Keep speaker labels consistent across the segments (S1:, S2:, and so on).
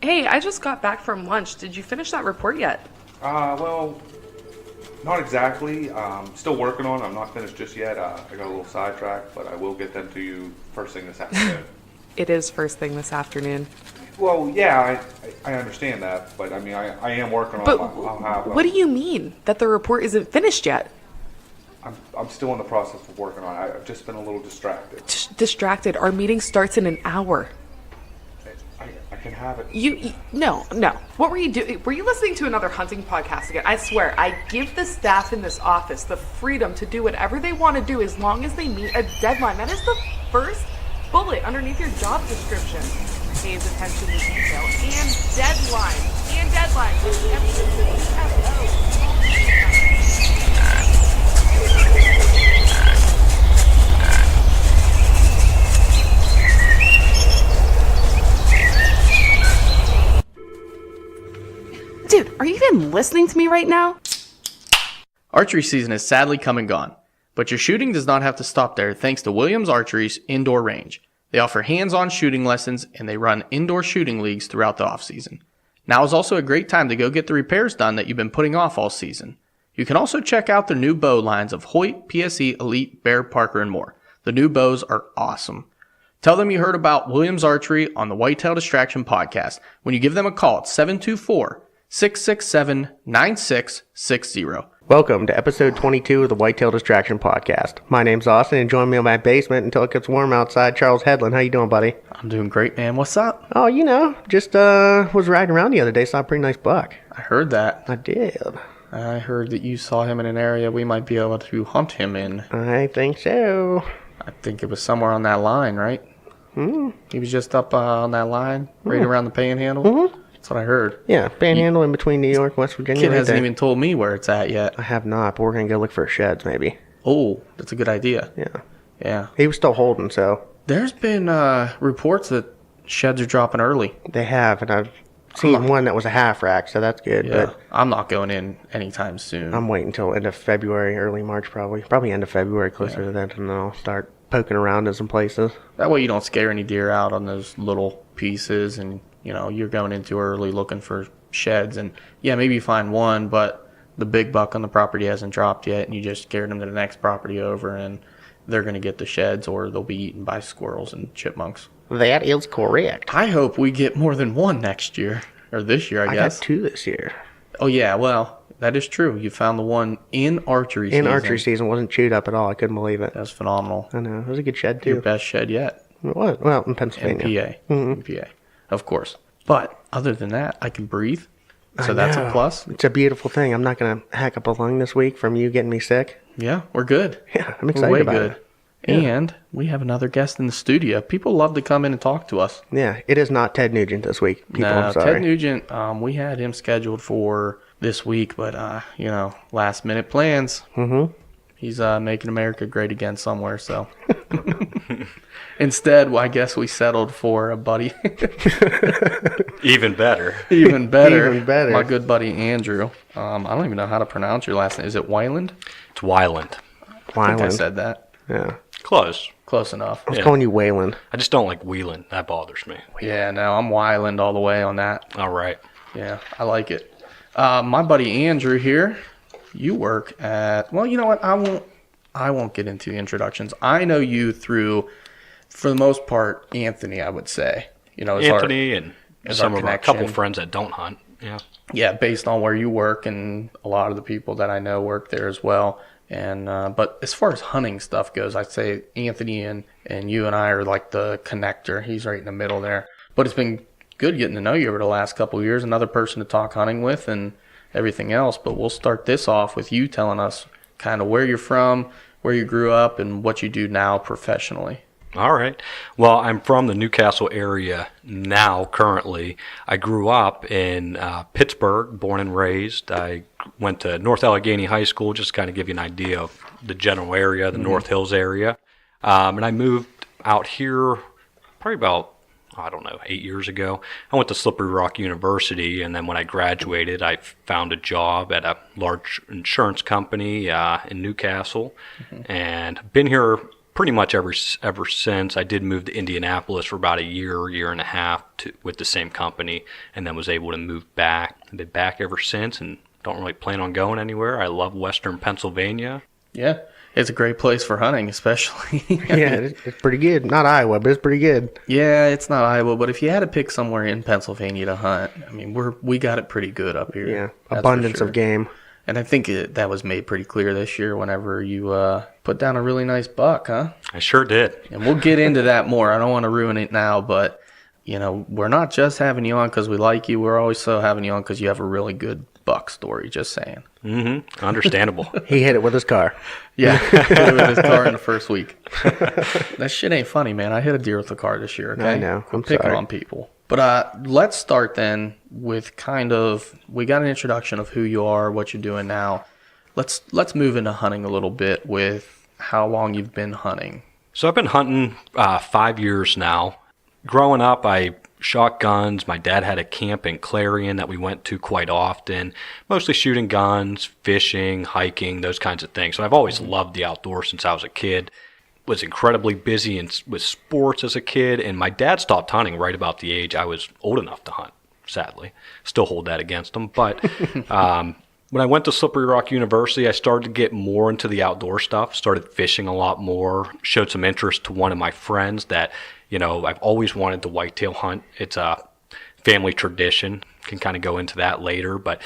S1: Hey, I just got back from lunch. Did you finish that report yet?
S2: Well, not exactly. Still working on it. I'm not finished just yet. I got a little sidetracked, but I will get them to you first thing this afternoon.
S1: It is first thing this afternoon.
S2: Well, yeah, I understand that, but I mean, I am working on
S1: But
S2: it. I'll have,
S1: what do you mean that the report isn't finished yet?
S2: I'm still in the process of working on it. I've just been a little distracted.
S1: Distracted. Our meeting starts in an hour.
S2: I can have it.
S1: No. What were you doing? Were you listening to another hunting podcast again? I swear, I give the staff in this office the freedom to do whatever they want to do as long as they meet a deadline. That is the first bullet underneath your job description. Pays attention to detail and deadline. Dude, are you even listening to me right now?
S3: Archery season is sadly come and gone, but your shooting does not have to stop there thanks to Williams Archery's indoor range. They offer hands-on shooting lessons and they run indoor shooting leagues throughout the off-season. Now is also a great time to go get the repairs done that you've been putting off all season. You can also check out their new bow lines of Hoyt, PSE, Elite, Bear, Parker, and more. The new bows are awesome. Tell them you heard about Williams Archery on the Whitetail Distraction Podcast when you give them a call at 724-667-9660.
S4: Welcome to episode 22 of the Whitetail Distraction Podcast. My name's Austin, and join me in my basement until it gets warm outside. Charles Headland, how you doing, buddy?
S3: I'm doing great, man. What's up?
S4: Oh, just was riding around the other day, saw a pretty nice buck.
S3: I heard that.
S4: I did.
S3: I heard that you saw him in an area we might be able to hunt him in.
S4: I think so.
S3: I think it was somewhere on that line, right? He was just up on that line, right around the Panhandle.
S4: Mm-hmm.
S3: That's what I heard.
S4: Yeah, Panhandle in between New York and West Virginia.
S3: Kid
S4: right
S3: hasn't
S4: there.
S3: even told me where it's at yet.
S4: I have not, but we're going to go look for sheds, maybe.
S3: Oh, that's a good idea.
S4: Yeah.
S3: Yeah.
S4: He was still holding, so.
S3: There's been reports that sheds are dropping early.
S4: They have, and I've seen one that was a half rack, so that's good.
S3: Yeah.
S4: But
S3: I'm not going in anytime soon.
S4: I'm waiting until end of February, early March probably. Probably end of February, closer to that, and then I'll start poking around in some places.
S3: That way you don't scare any deer out on those little pieces, and you're going in too early looking for sheds, and yeah, maybe you find one, but the big buck on the property hasn't dropped yet, and you just scared them to the next property over, and they're going to get the sheds, or they'll be eaten by squirrels and chipmunks.
S4: That is correct.
S3: I hope we get more than one next year, or this year, I guess.
S4: I got 2 this year.
S3: Oh yeah, well, that is true. You found the one in archery season.
S4: In archery season, wasn't chewed up at all. I couldn't believe it.
S3: That was phenomenal.
S4: I know. It was a good shed, too.
S3: Your best shed yet.
S4: It was. Well, in Pennsylvania.
S3: In PA. Of course. But other than that, I can breathe. So that's a plus.
S4: It's a beautiful thing. I'm not going to hack up a lung this week from you getting me sick.
S3: Yeah, we're good.
S4: Yeah, I'm excited about it. Yeah.
S3: And we have another guest in the studio. People love to come in and talk to us.
S4: Yeah, it is not Ted Nugent this week, people.
S3: No,
S4: I'm sorry.
S3: Ted Nugent, we had him scheduled for this week, but, last minute plans.
S4: Mm-hmm.
S3: He's making America great again somewhere, so. Instead, I guess we settled for a buddy.
S5: Even better.
S3: Even better.
S4: Even better.
S3: My good buddy, Andrew. I don't even know how to pronounce your last name. Is it Weiland?
S5: It's Weiland.
S3: I think I said that.
S4: Yeah.
S5: Close.
S3: Close enough.
S4: I was calling you Wayland.
S5: I just don't like Wheeling. That bothers me.
S3: Yeah, no, I'm Weiland all the way on that.
S5: All right.
S3: Yeah, I like it. My buddy Andrew here, you work at, well, you know what? I won't get into the introductions. I know you through, for the most part, Anthony, I would say.
S5: Anthony and some of our couple
S3: connection.
S5: friends that don't hunt. Yeah.
S3: Yeah, based on where you work, and a lot of the people that I know work there as well. And but as far as hunting stuff goes, I'd say Anthony and you and I are like the connector. He's right in the middle there. But it's been good getting to know you over the last couple of years. Another person to talk hunting with and everything else. But we'll start this off with you telling us kind of where you're from, where you grew up, and what you do now professionally.
S5: All right. Well, I'm from the Newcastle area now, currently. I grew up in Pittsburgh, born and raised. I went to North Allegheny High School, just to kind of give you an idea of the general area, the North Hills area. And I moved out here probably about, 8 years ago. I went to Slippery Rock University, and then when I graduated, I found a job at a large insurance company in Newcastle, and been here pretty much ever since. I did move to Indianapolis for about a year and a half with the same company, and then was able to move back. I've been back ever since and don't really plan on going anywhere. I love Western Pennsylvania.
S3: Yeah, it's a great place for hunting, especially.
S4: Yeah, it's pretty good. Not Iowa, but it's pretty good.
S3: Yeah, it's not Iowa, but if you had to pick somewhere in Pennsylvania to hunt, I mean, we got it pretty good up here.
S4: Yeah,
S3: that's
S4: abundance
S3: for sure.
S4: of game.
S3: And I think that was made pretty clear this year whenever you put down a really nice buck, huh?
S5: I sure did.
S3: And we'll get into that more. I don't want to ruin it now, but, you know, we're not just having you on because we like you. We're also having you on because you have a really good buck story, just saying.
S5: Mm-hmm. Understandable.
S4: He hit it with his car.
S3: Yeah, hit it with his car in the first week. That shit ain't funny, man. I hit a deer with a car this year, okay?
S4: I know. I'm
S3: picking
S4: sorry.
S3: on people. But let's start then with we got an introduction of who you are, what you're doing now. Let's move into hunting a little bit with how long you've been hunting.
S5: So I've been hunting 5 years now. Growing up, I shot guns. My dad had a camp in Clarion that we went to quite often, mostly shooting guns, fishing, hiking, those kinds of things. So I've always loved the outdoors since I was a kid. Was incredibly busy with sports as a kid, and my dad stopped hunting right about the age I was old enough to hunt, sadly. Still hold that against him. But when I went to Slippery Rock University, I started to get more into the outdoor stuff, started fishing a lot more, showed some interest to one of my friends that, you know, I've always wanted to whitetail hunt. It's a family tradition. Can kind of go into that later. But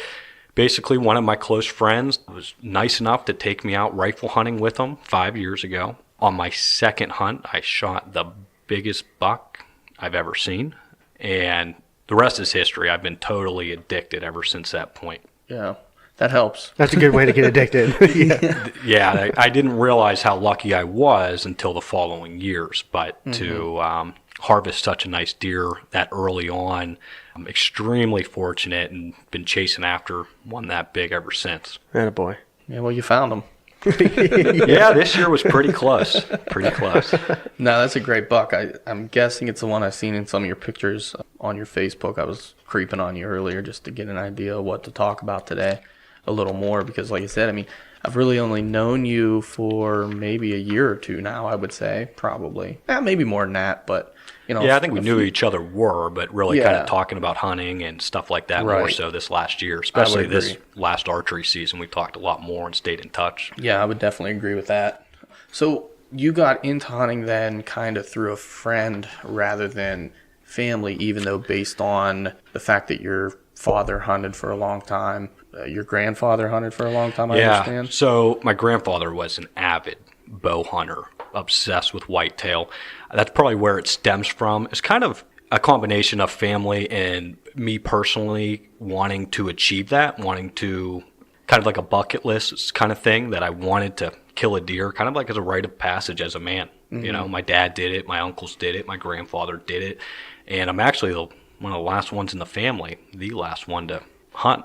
S5: basically, one of my close friends was nice enough to take me out rifle hunting with him 5 years ago. On my second hunt, I shot the biggest buck I've ever seen. And the rest is history. I've been totally addicted ever since that point.
S3: Yeah, that helps.
S4: That's a good way to get addicted. Yeah.
S5: Yeah, I didn't realize how lucky I was until the following years. But to harvest such a nice deer that early on, I'm extremely fortunate and been chasing after one that big ever since.
S4: Attaboy.
S3: Yeah, well, you found them.
S5: Yeah, this year was pretty close. Pretty close.
S3: No, that's a great buck. I'm guessing it's the one I've seen in some of your pictures on your Facebook. I was creeping on you earlier just to get an idea of what to talk about today a little more because, like I said, I mean, I've really only known you for maybe a year or two now, I would say, probably. Maybe more than that, but, you know.
S5: Yeah, I think we knew each other but really kind
S3: Yeah.
S5: of talking about hunting and stuff like that
S3: Right.
S5: more so this last year,
S3: I
S5: especially
S3: would
S5: this
S3: agree.
S5: last archery season. We talked a lot more and stayed in touch.
S3: Yeah, I would definitely agree with that. So you got into hunting then kind of through a friend rather than family, even though based on the fact that your father hunted for a long time, your grandfather hunted for a long time, I understand?
S5: So my grandfather was an avid bow hunter, obsessed with whitetail. That's probably where it stems from. It's kind of a combination of family and me personally wanting to achieve that, wanting to kind of like a bucket list kind of thing that I wanted to kill a deer, kind of like as a rite of passage as a man. You know, my dad did it, my uncles did it, my grandfather did it, and I'm actually one of the last ones in the family, the last one to hunt.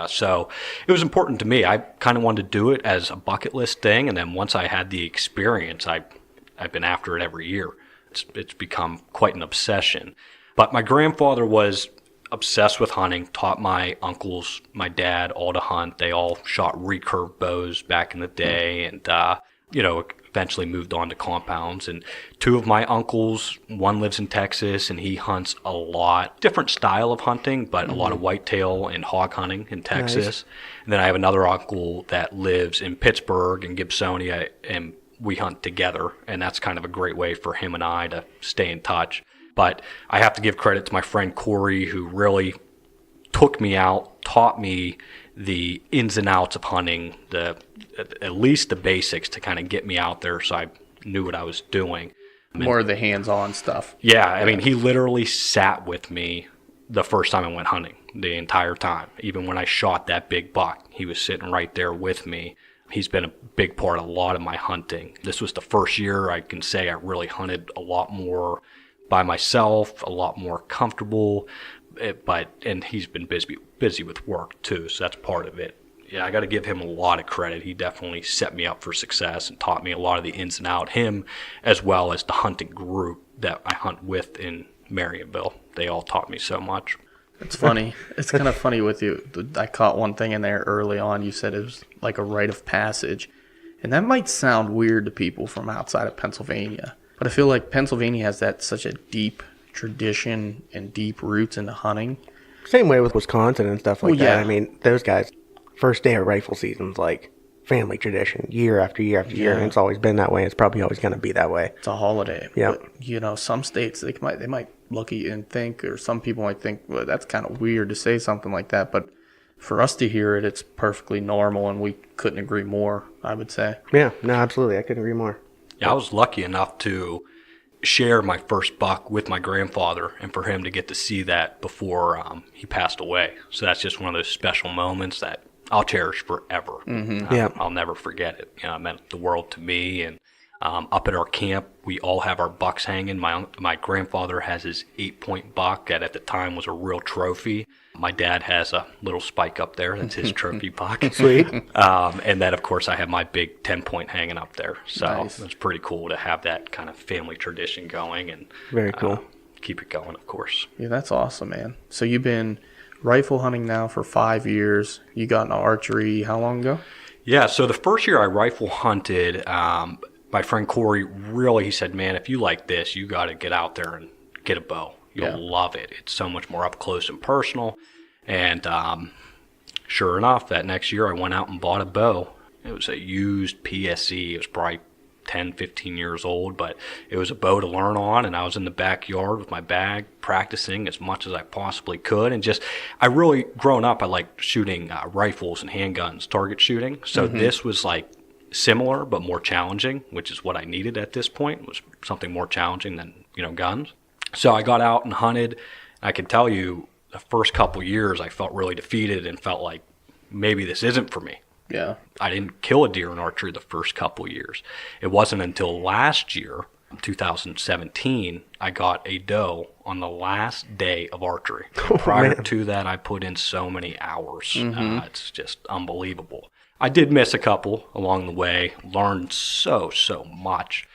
S5: So it was important to me. I kind of wanted to do it as a bucket list thing, and then once I had the experience, I've been after it every year. It's become quite an obsession. But my grandfather was obsessed with hunting, taught my uncles, my dad, all to hunt. They all shot recurve bows back in the day, and eventually moved on to compounds. And two of my uncles, one lives in Texas and he hunts a lot, different style of hunting, but a lot of whitetail and hog hunting in Texas.
S4: Nice.
S5: And then I have another uncle that lives in Pittsburgh and Gibsonia, and we hunt together, and that's kind of a great way for him and I to stay in touch. But I have to give credit to my friend Corey, who really took me out, taught me the ins and outs of hunting, at least the basics to kind of get me out there so I knew what I was doing.
S3: More of the hands-on stuff.
S5: Yeah, I mean, he literally sat with me the first time I went hunting, the entire time. Even when I shot that big buck, he was sitting right there with me. He's been a big part of a lot of my hunting. This was the first year I can say I really hunted a lot more by myself, a lot more comfortable, and he's been busy with work too, so that's part of it. Yeah, I got to give him a lot of credit. He definitely set me up for success and taught me a lot of the ins and outs. Him, as well as the hunting group that I hunt with in Marionville. They all taught me so much.
S3: It's funny. It's kind of funny with you. I caught one thing in there early on. You said it was like a rite of passage. And that might sound weird to people from outside of Pennsylvania, but I feel like Pennsylvania has such a deep tradition and deep roots into hunting.
S4: Same way with Wisconsin and stuff like
S3: Well, yeah.
S4: that. I mean, those guys, first day of rifle season's like family tradition, year after year after year, and it's always been that way. It's probably always going to be that way.
S3: It's a holiday.
S4: Yep.
S3: But, some states, they might look at you and think, or some people might think, well, that's kind of weird to say something like that. But for us to hear it, it's perfectly normal, and we couldn't agree more, I would say.
S4: Yeah, no, absolutely. I couldn't agree more.
S5: Yeah, I was lucky enough to share my first buck with my grandfather, and for him to get to see that before he passed away. So that's just one of those special moments that I'll cherish forever.
S4: Yeah.
S5: I'll never forget it. It meant the world to me. And up at our camp, we all have our bucks hanging. My grandfather has his 8-point buck that at the time was a real trophy. My dad has a little spike up there. That's his trophy buck.
S4: Sweet.
S5: And then, of course, I have my big 10-point hanging up there. So
S3: Nice.
S5: it's pretty cool to have that kind of family tradition going and
S4: Very cool.
S5: Keep it going, of course.
S3: Yeah, that's awesome, man. So you've been rifle hunting now for 5 years. You got into archery how long ago?
S5: Yeah, so the first year I rifle hunted, my friend Corey he said, man, if you like this, you got to get out there and get a bow. You'll love it. It's so much more up close and personal. And sure enough, that next year I went out and bought a bow. It was a used PSE. It was probably 10, 15 years old, but it was a bow to learn on, and I was in the backyard with my bag practicing as much as I possibly could. And I really, growing up, I liked shooting rifles and handguns, target shooting. So this was like similar but more challenging, which is what I needed at this point, was something more challenging than, guns. So I got out and hunted. I can tell you the first couple years I felt really defeated and felt like maybe this isn't for me.
S3: Yeah.
S5: I didn't kill a deer in archery the first couple years. It wasn't until last year, 2017, I got a doe on the last day of archery. Prior to that, I put in so many hours. It's just unbelievable. I did miss a couple along the way, learned so much,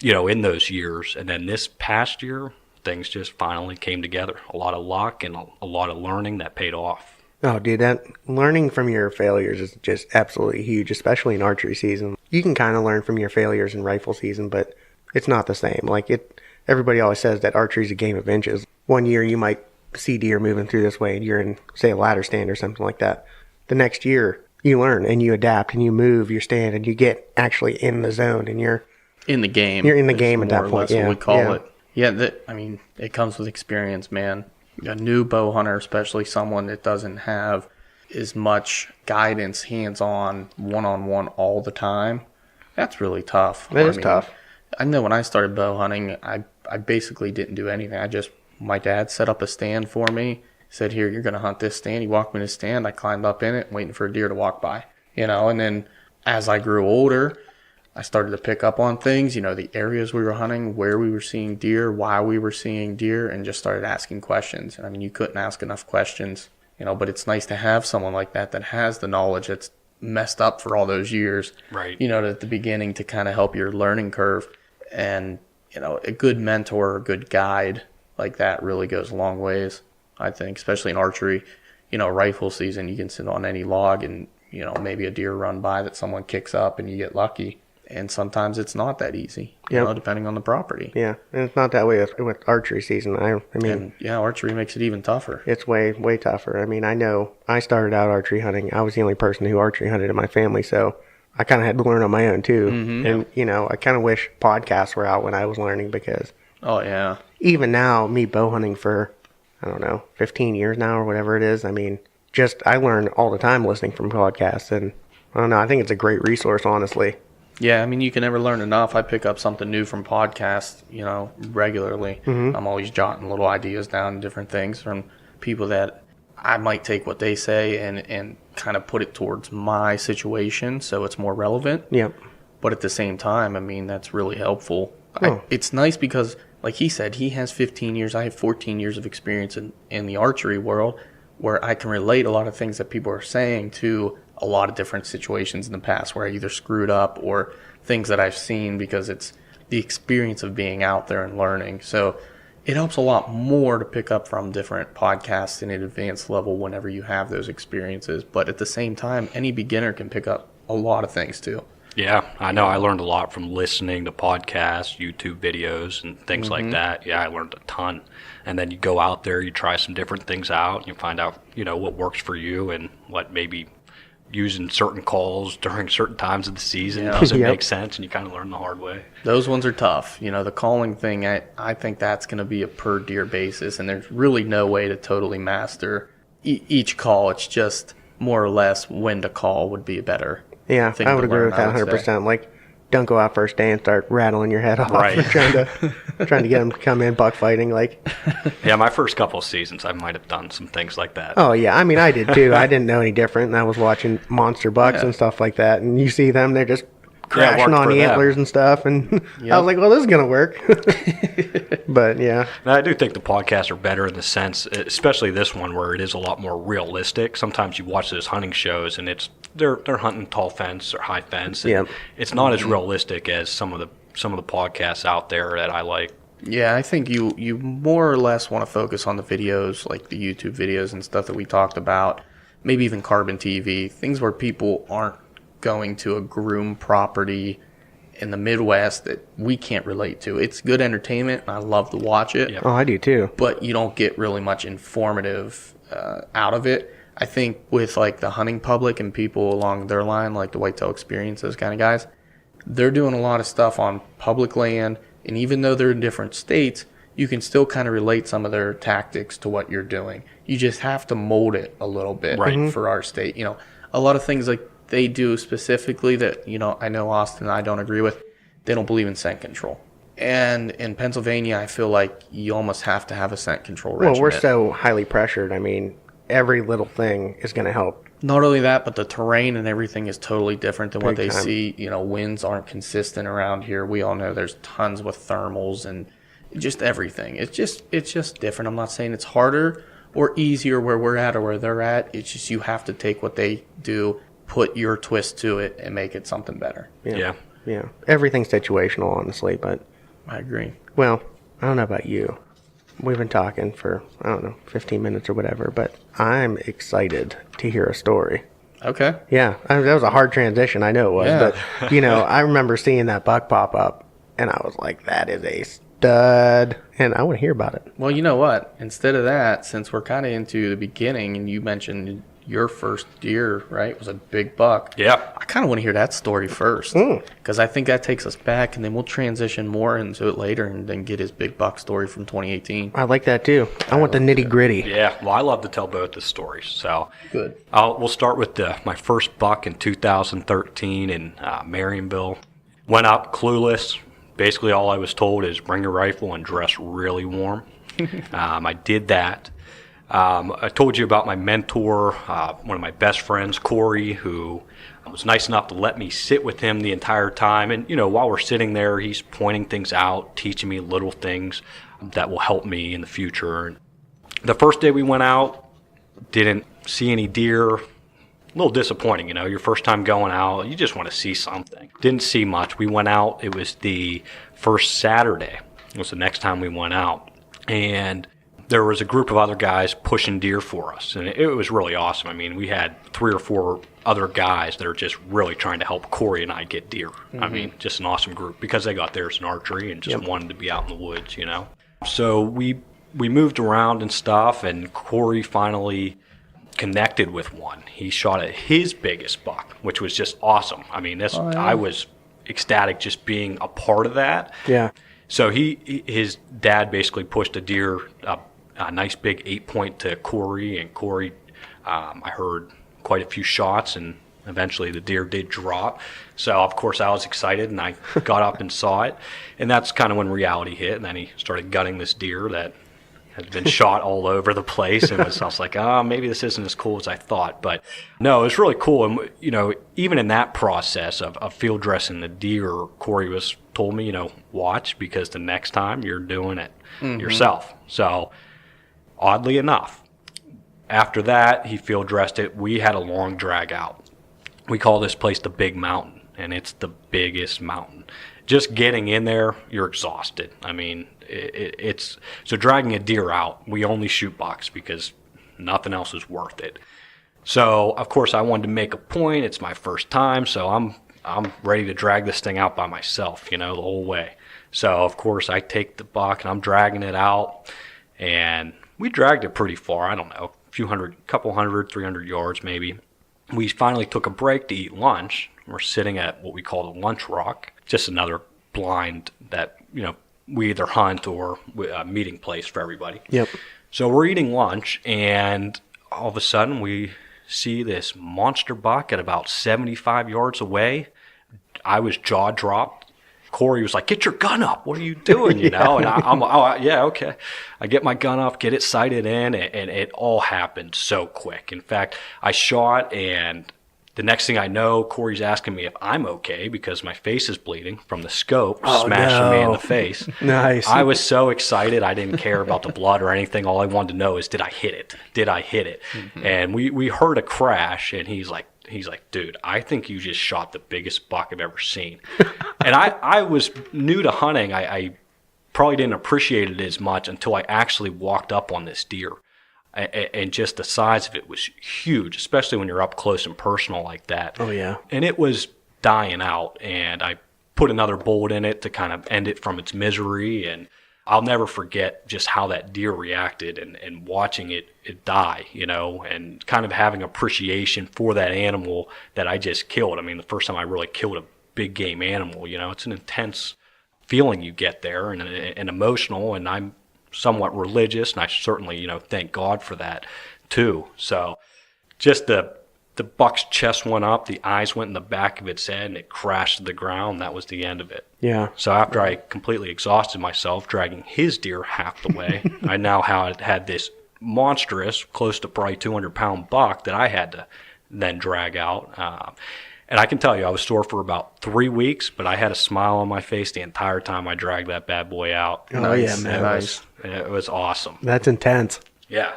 S5: in those years. And then this past year, things just finally came together. A lot of luck and a lot of learning that paid off.
S4: Oh, dude, that learning from your failures is just absolutely huge, especially in archery season. You can kind of learn from your failures in rifle season, but it's not the same. Everybody always says that archery is a game of inches. One year you might see deer moving through this way and you're in, say, a ladder stand or something like that. The next year you learn and you adapt and you move your stand and you get actually in the zone and you're
S3: In the game.
S4: You're in the
S3: It's
S4: game at that
S3: more or
S4: point,
S3: less
S4: yeah,
S3: what we call
S4: yeah.
S3: it. Yeah, it comes with experience, man. A new bow hunter, especially someone that doesn't have as much guidance, hands-on, one-on-one all the time, that's really tough.
S4: That is tough.
S3: I know when I started bow hunting, I basically didn't do anything. My dad set up a stand for me, said, here, you're going to hunt this stand. He walked me to the stand. I climbed up in it, waiting for a deer to walk by, and then as I grew older, I started to pick up on things, the areas we were hunting, where we were seeing deer, why we were seeing deer, and just started asking questions. And you couldn't ask enough questions, but it's nice to have someone like that has the knowledge that's messed up for all those years,
S5: Right.
S3: At the beginning to kind of help your learning curve. And, a good mentor, a good guide like that really goes a long ways, I think, especially in archery. Rifle season, you can sit on any log and, maybe a deer run by that someone kicks up and you get lucky. And sometimes it's not that easy, depending on the property.
S4: Yeah, and it's not that way with archery season. I mean,
S3: And archery makes it even tougher.
S4: it's way tougher. I know I started out archery hunting. I was the only person who archery hunted in my family, so I kind of had to learn on my own too. And, I kind of wish podcasts were out when I was learning because
S3: Oh, yeah.
S4: even now, me bow hunting for, 15 years now or whatever it is, I learn all the time listening from podcasts. And I don't know, I think it's a great resource, honestly.
S3: Yeah, you can never learn enough. I pick up something new from podcasts, regularly. I'm always jotting little ideas down, different things from people that I might take what they say and kind of put it towards my situation so it's more relevant.
S4: Yep.
S3: But at the same time, that's really helpful.
S4: Oh.
S3: It's nice because, like he said, he has 15 years. I have 14 years of experience in the archery world where I can relate a lot of things that people are saying to a lot of different situations in the past where I either screwed up or things that I've seen because it's the experience of being out there and learning. So it helps a lot more to pick up from different podcasts in an advanced level whenever you have those experiences. But at the same time, any beginner can pick up a lot of things too.
S5: Yeah, I know. I learned a lot from listening to podcasts, YouTube videos, and things like that. Yeah, I learned a ton. And then you go out there, you try some different things out, and you find out, what works for you and what maybe using certain calls during certain times of the season doesn't make sense, and you kind of learn the hard way.
S3: Those ones are tough. The calling thing, I think that's going to be a per deer basis, and there's really no way to totally master each call. It's just more or less when to call would be a better thing
S4: I would
S3: to
S4: agree
S3: learn,
S4: with that
S3: I would
S4: 100%.
S3: say.
S4: Like, don't go out first day and start rattling your head off
S5: Right.
S4: and trying to get them to come in buck fighting. Like,
S5: Yeah, my first couple of seasons, I might have done some things like that.
S4: oh yeah, I mean I did too. I didn't know any different, and I was watching monster bucks and stuff like that. And you see them, they're just crashing
S5: worked
S4: on
S5: for
S4: the
S5: them.
S4: antlers and stuff. And I was like, well, this is gonna work. But yeah,
S5: And I do think the podcasts are better in the sense, especially this one, where it is a lot more realistic. Sometimes you watch those hunting shows, and they're hunting tall fence or high fence. And it's not as realistic as some of the podcasts out there that I like.
S3: Yeah, I think you more or less want to focus on the videos, like the YouTube videos and stuff that we talked about, maybe even Carbon TV, things where people aren't going to a groom property in the Midwest that we can't relate to. It's good entertainment, and I love to watch it.
S4: oh, I do too.
S3: But you don't get really much informative out of it. I think with like the hunting public and people along their line, like the Whitetail Experience, those kind of guys, they're doing a lot of stuff on public land, and even though they're in different states, you can still kind of relate some of their tactics to what you're doing. You just have to mold it a little bit for our state. A lot of things like they do specifically that, I know Austin and I don't agree with. They don't believe in scent control. And in Pennsylvania, I feel like you almost have to have a scent control regimen.
S4: Well, we're so highly pressured. I mean, every little thing is going to help.
S3: Not only that, but the terrain and everything is totally different than what
S4: Big
S3: they
S4: time.
S3: see. Winds aren't consistent around here. We all know there's tons with thermals and just everything. It's just different. I'm not saying it's harder or easier where we're at or where they're at. It's just you have to take what they do, put your twist to it, and make it something better.
S5: Yeah.
S4: Yeah, everything's situational, honestly. But
S3: I agree.
S4: well, I don't know about you. We've been talking for, 15 minutes or whatever, but I'm excited to hear a story.
S3: Okay.
S4: Yeah, that was a hard transition. I know it was,
S3: Yeah.
S4: but, I remember seeing that buck pop up, and I was like, that is a stud, and I want to hear about it.
S3: Well, you know what? Instead of that, since we're kind of into the beginning, and you mentioned your first deer, right, was a big buck.
S5: Yeah.
S3: I kind of want to hear that story first, because I think that takes us back, and then we'll transition more into it later, and then get his big buck story from 2018.
S4: I like that, too. I want the nitty-gritty.
S5: Yeah. Well, I love to tell both the stories. So
S3: Good.
S5: we'll start with my first buck in 2013 in Marionville. Went out clueless. Basically, all I was told is bring your rifle and dress really warm. I did that. I told you about my mentor, one of my best friends, Corey, who was nice enough to let me sit with him the entire time. And, while we're sitting there, he's pointing things out, teaching me little things that will help me in the future. And the first day we went out, didn't see any deer. A little disappointing, your first time going out, you just want to see something. Didn't see much. We went out, it was the first Saturday. It was the next time we went out. And there was a group of other guys pushing deer for us, and it was really awesome. I mean, we had 3 or 4 other guys that are just really trying to help Corey and I get deer. I mean, just an awesome group because they got theirs in archery and just wanted to be out in the woods, So we moved around and stuff, and Corey finally connected with one. He shot at his biggest buck, which was just awesome. I mean, I was ecstatic just being a part of that.
S4: Yeah.
S5: So his dad basically pushed a deer, a nice big 8-point to Corey, and Corey, I heard quite a few shots, and eventually the deer did drop. So of course I was excited, and I got up and saw it, and that's kind of when reality hit. And then he started gunning this deer that had been shot all over the place, and I was like, maybe this isn't as cool as I thought. But no, it was really cool. And even in that process of field dressing the deer, Corey told me, watch, because the next time you're doing it yourself. So oddly enough, after that, he field dressed it. We had a long drag out. We call this place the Big Mountain, and it's the biggest mountain. Just getting in there, you're exhausted. I mean, it's so dragging a deer out, we only shoot bucks because nothing else is worth it. So, of course, I wanted to make a point. It's my first time, so I'm I'm ready to drag this thing out by myself, the whole way. So, of course, I take the buck and I'm dragging it out, and we dragged it pretty far. I don't know, couple hundred, 300 yards maybe. We finally took a break to eat lunch. We're sitting at what we call the lunch rock, just another blind that, we either hunt or a meeting place for everybody.
S4: Yep.
S5: So we're eating lunch, and all of a sudden we see this monster buck at about 75 yards away. I was jaw dropped. Corey was like, "Get your gun up. What are you doing?" And yeah, okay. I get my gun up, get it sighted in, and it all happened so quick. In fact, I shot, and the next thing I know, Corey's asking me if I'm okay because my face is bleeding from the scope smashing me in the face.
S4: Nice.
S5: I was so excited. I didn't care about the blood or anything. All I wanted to know is, did I hit it? Did I hit it? Mm-hmm. And we heard a crash, and he's like, "Dude, I think you just shot the biggest buck I've ever seen." And I was new to hunting. I probably didn't appreciate it as much until I actually walked up on this deer. And just the size of it was huge, especially when you're up close and personal like that.
S4: Oh, yeah.
S5: And it was dying out, and I put another bullet in it to kind of end it from its misery. And I'll never forget just how that deer reacted and watching it die, and kind of having appreciation for that animal that I just killed. I mean, the first time I really killed a big game animal, it's an intense feeling you get there and emotional, and I'm somewhat religious, and I certainly, thank God for that too. So just the buck's chest went up, the eyes went in the back of its head, and it crashed to the ground. That was the end of it.
S4: Yeah.
S5: So after I completely exhausted myself dragging his deer half the way, I now had this monstrous, close to probably 200-pound buck that I had to then drag out. And I can tell you, I was sore for about 3 weeks, but I had a smile on my face the entire time I dragged that bad boy out.
S4: Oh, nice. Yeah, man.
S5: It was awesome.
S4: That's intense.
S5: Yeah.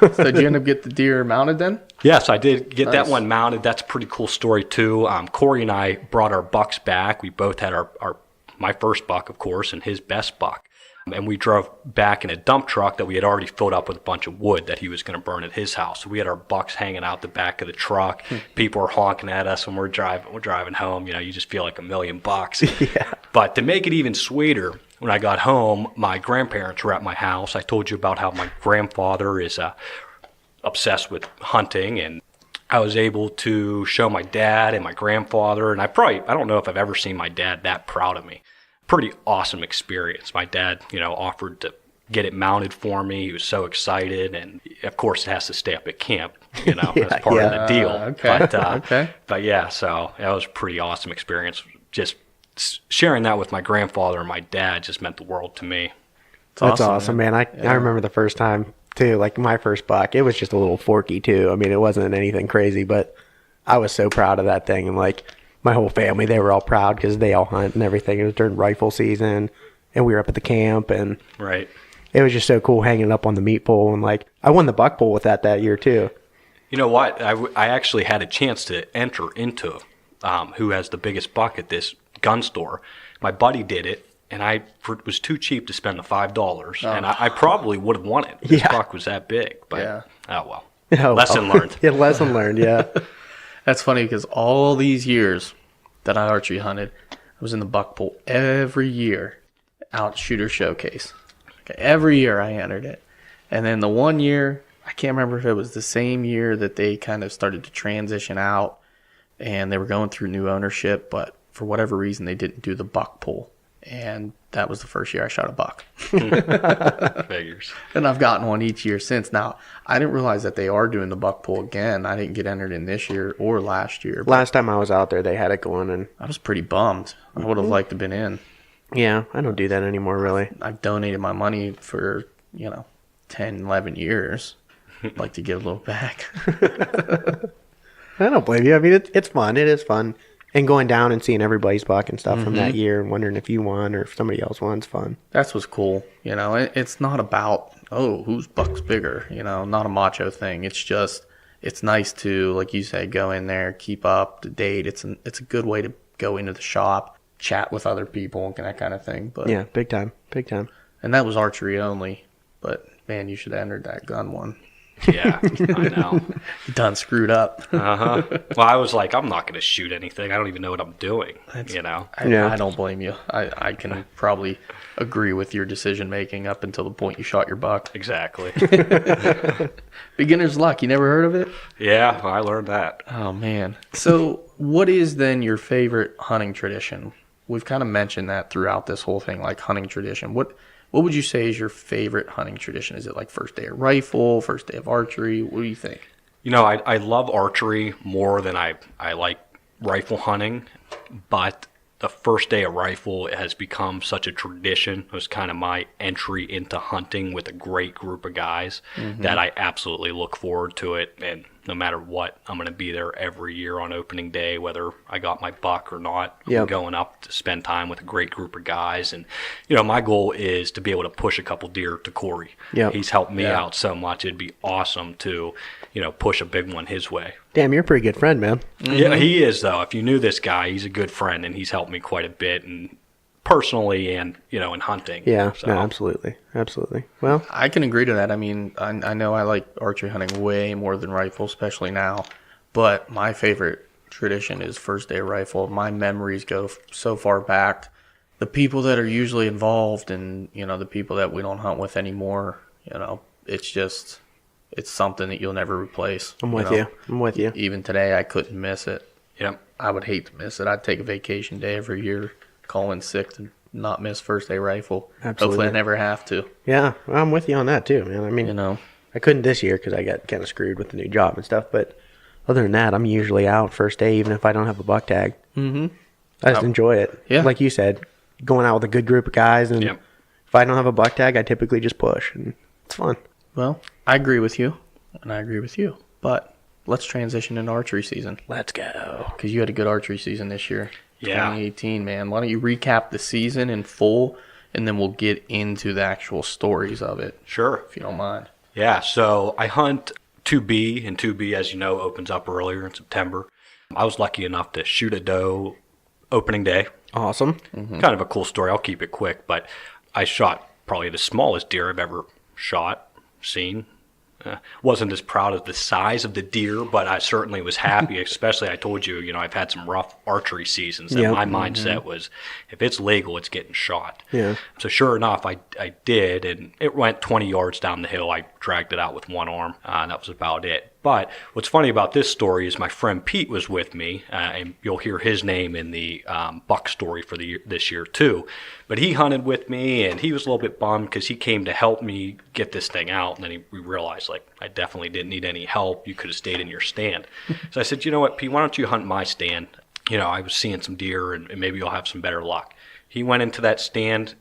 S3: So did you end up get the deer mounted then?
S5: Yes, I did get that one mounted. That's a pretty cool story, too. Corey and I brought our bucks back. We both had my first buck, of course, and his best buck. And we drove back in a dump truck that we had already filled up with a bunch of wood that he was going to burn at his house. So we had our bucks hanging out the back of the truck. People are honking at us when we're driving home. You just feel like $1,000,000.
S4: Yeah.
S5: But to make it even sweeter, when I got home, my grandparents were at my house. I told you about how my grandfather is obsessed with hunting, and I was able to show my dad and my grandfather, and I don't know if I've ever seen my dad that proud of me. Pretty awesome experience. My dad, offered to get it mounted for me. He was so excited, and of course it has to stay up at camp, as part of the deal.
S3: Okay.
S5: But yeah, so that was a pretty awesome experience. Just sharing that with my grandfather and my dad just meant the world to me.
S4: That's awesome, man. I remember the first time too, like my first buck, it was just a little forky too. I mean, it wasn't anything crazy, but I was so proud of that thing. And like my whole family, they were all proud because they all hunt and everything. It was during rifle season, and we were up at the camp, and
S5: right.
S4: It was just so cool hanging up on the meat pole. And like I won the buck pole with that year too. You know what?
S5: I actually had a chance to enter into who has the biggest buck at this gun store. My buddy did it, and it was too cheap to spend the $5, and I probably would have won it. This buck was that big, but oh well. Lesson learned.
S4: Yeah, lesson learned, yeah.
S3: That's funny because all these years that I archery hunted, I was in the buck pool every year out shooter showcase. Okay, every year I entered it. And then the one year, I can't remember if it was the same year that they kind of started to transition out and they were going through new ownership, but for whatever reason they didn't do the buck pool. And that was the first year I shot a buck.
S5: Figures.
S3: And I've gotten one each year since. Now, I didn't realize that they are doing the buck pool again. I didn't get entered in this year or last year.
S4: Last time I was out there, they had it going, and
S3: I was pretty bummed. I would have liked to have been in.
S4: Yeah, I don't do that anymore, really.
S3: I've donated my money for, 10, 11 years. I'd like to give a little back.
S4: I don't blame you. I mean, it's fun. It is fun. And going down and seeing everybody's buck and stuff from that year and wondering if you won or if somebody else won is fun.
S3: That's what's cool. It's not about, whose buck's bigger, not a macho thing. It's just, it's nice to, like you said, go in there, keep up to date. It's a good way to go into the shop, chat with other people and that kind of thing. But
S4: yeah, big time. Big time.
S3: And that was archery only. But, man, you should have entered that gun one.
S5: Yeah, I know.
S3: You done screwed up.
S5: Uh-huh. Well, I was like, I'm not going to shoot anything. I don't even know what I'm doing, you know?
S3: I don't blame you. I can probably agree with your decision making up until the point you shot your buck.
S5: Exactly.
S3: Beginner's luck. You never heard of it?
S5: Yeah, I learned that.
S3: Oh, man. So what is then your favorite hunting tradition? We've kind of mentioned that throughout this whole thing, like hunting tradition. What would you say is your favorite hunting tradition? Is it like first day of rifle, first day of archery? What do you think?
S5: You know, I love archery more than I like rifle hunting, but the first day of rifle has become such a tradition. It was kind of my entry into hunting with a great group of guys that I absolutely look forward to it. And no matter what, I'm going to be there every year on opening day, whether I got my buck or not. I'm going up to spend time with a great group of guys. And, you know, my goal is to be able to push a couple deer to Corey. He's helped me out so much. It'd be awesome to, you know, push a big one his way.
S4: Damn, you're a pretty good friend, man.
S5: Yeah, he is, though. If you knew this guy, he's a good friend, and he's helped me quite a bit, and personally and, you know, in hunting.
S4: Yeah,
S5: So,
S4: no, absolutely. Absolutely. Well,
S3: I can agree to that. I mean, I know I like archery hunting way more than rifle, especially now. But my favorite tradition is first day rifle. My memories go so far back. The people that are usually involved and, you know, the people that we don't hunt with anymore, you know, it's just, it's something that you'll never replace.
S4: I'm with
S3: know?
S4: you. I'm with you.
S3: Even today, I couldn't miss it.
S5: Yep.
S3: I would hate to miss it. I'd take a vacation day every year, call in sick to not miss first day rifle.
S4: Absolutely.
S3: Hopefully I never have to,
S4: Yeah, well, I'm with you on that too, man. I mean,
S3: you know.
S4: I couldn't this year because I got kind of screwed with the new job and stuff. But other than that, I'm usually out first day, even if I don't have a buck tag.
S3: Mm-hmm.
S4: I just enjoy it.
S3: Yeah.
S4: Like you said, going out with a good group of guys, and
S5: Yep.
S4: if I don't have a buck tag, I typically just push, and it's fun.
S3: Well, I agree with you, and I agree with you. But let's transition into archery season.
S4: Let's go.
S3: Because you had a good archery season this year.
S5: Yeah.
S3: 2018, man. Why don't you recap the season in full, and then we'll get into the actual stories of it,
S5: Sure.
S3: if you don't mind.
S5: Yeah, so I hunt 2B, and 2B, as you know, opens up earlier in September. I was lucky enough to shoot a doe opening day.
S4: Awesome.
S5: Kind of a cool story. I'll keep it quick, but I shot probably the smallest deer I've ever shot, seen. Wasn't as proud of the size of the deer, but I certainly was happy, especially I told you, you know, I've had some rough archery seasons, and
S4: Yep.
S5: my mindset was, if it's legal, it's getting shot.
S4: Yeah.
S5: So sure enough, I did, and it went 20 yards down the hill. I dragged it out with one arm, and that was about it. But what's funny about this story is my friend Pete was with me, and you'll hear his name in the buck story for this year too. But he hunted with me, and he was a little bit bummed because he came to help me get this thing out, and then we realized, like, I definitely didn't need any help. You could have stayed in your stand. So I said, you know what, Pete, why don't you hunt my stand? You know, I was seeing some deer, and maybe you'll have some better luck. He went into that stand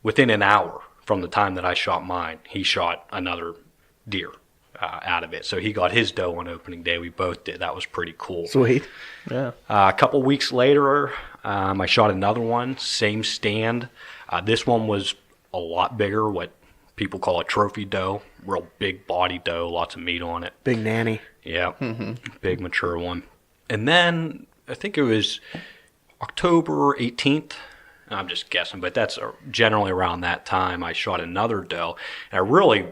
S5: within an hour from the time that I shot mine. He shot another deer out of it. So he got his doe on opening day. We both did. That was pretty cool.
S4: Sweet.
S3: Yeah.
S5: A couple weeks later, I shot another one, same stand. This one was a lot bigger, what people call a trophy doe, real big body doe, lots of meat on it.
S4: Big nanny.
S5: Yeah, big mature one. And then I think it was October 18th. I'm just guessing, but that's generally around that time I shot another doe. And I really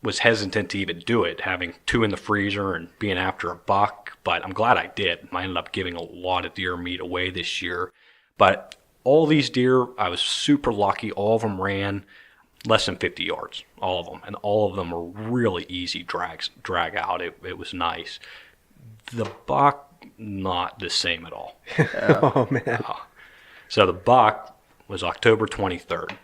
S5: was hesitant to even do it, having two in the freezer and being after a buck, but I'm glad I did. I ended up giving a lot of deer meat away this year. But all these deer, I was super lucky. All of them ran less than 50 yards, all of them. And all of them were really easy drag out. It was nice. The buck, not the same at all.
S4: Oh, man.
S5: So the buck was October 23rd.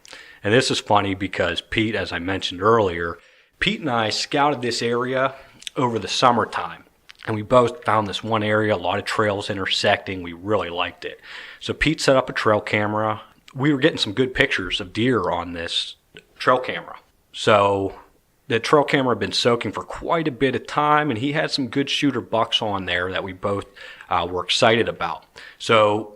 S5: And this is funny because Pete, as I mentioned earlier, Pete and I scouted this area over the summertime. And we both found this one area, a lot of trails intersecting. We really liked it. So Pete set up a trail camera. We were getting some good pictures of deer on this trail camera. So the trail camera had been soaking for quite a bit of time, and he had some good shooter bucks on there that we both were excited about. So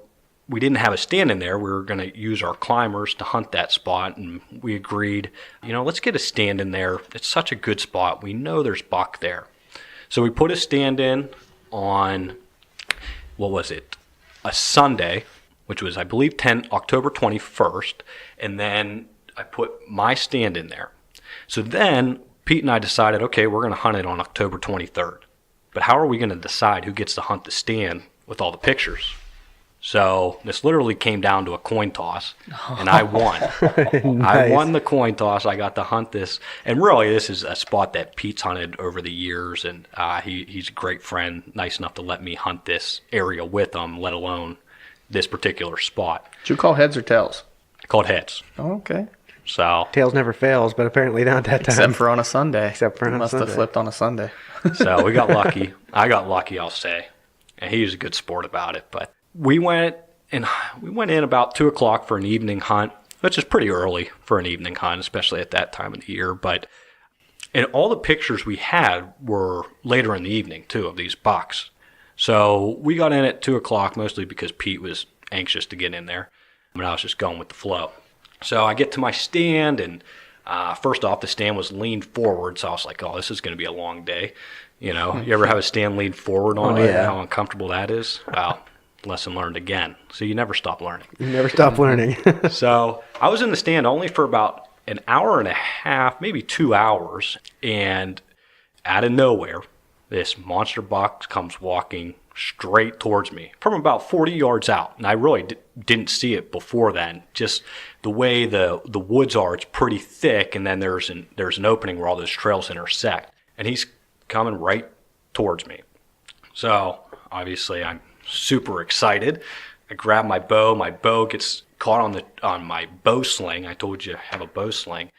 S5: we didn't have a stand in there. We were going to use our climbers to hunt that spot, and we agreed, you know, let's get a stand in there. It's such a good spot. We know there's buck there. So we put a stand in on, what was it, a Sunday, which was, I believe, October 21st, and then I put my stand in there. So then Pete and I decided, okay, we're going to hunt it on October 23rd. But how are we going to decide who gets to hunt the stand with all the pictures? So this literally came down to a coin toss, and I won. I won the coin toss. I got to hunt this. And really, this is a spot that Pete's hunted over the years, and he's a great friend, nice enough to let me hunt this area with him, let alone this particular spot.
S3: Did you call heads or tails?
S5: I called heads.
S3: Oh, okay.
S5: So
S4: Tails never fails, but apparently not that time.
S3: Except for on a Sunday.
S4: Except for on a
S3: Must
S4: Sunday.
S3: have flipped on a Sunday.
S5: So we got lucky. I got lucky, I'll say. And he was a good sport about it. But we went in about 2 o'clock for an evening hunt, which is pretty early for an evening hunt, especially at that time of the year. And all the pictures we had were later in the evening, too, of these bucks. So we got in at 2 o'clock, mostly because Pete was anxious to get in there. I mean, I was just going with the flow. So I get to my stand, and first off, the stand was leaned forward, so I was like, oh, this is going to be a long day. You know, you ever have a stand leaned forward on you?
S4: Yeah.
S5: How uncomfortable that is? Well, lesson learned again. So you never stop learning.
S4: You never stop learning.
S5: So I was in the stand only for about an hour and a half, maybe 2 hours, and out of nowhere, this monster buck comes walking straight towards me from about 40 yards out. And I really didn't see it before then. Just the way the woods are, it's pretty thick, and then there's an opening where all those trails intersect. And he's coming right towards me. So obviously I'm super excited. I grab my bow. My bow gets caught on my bow sling. I told you I have a bow sling.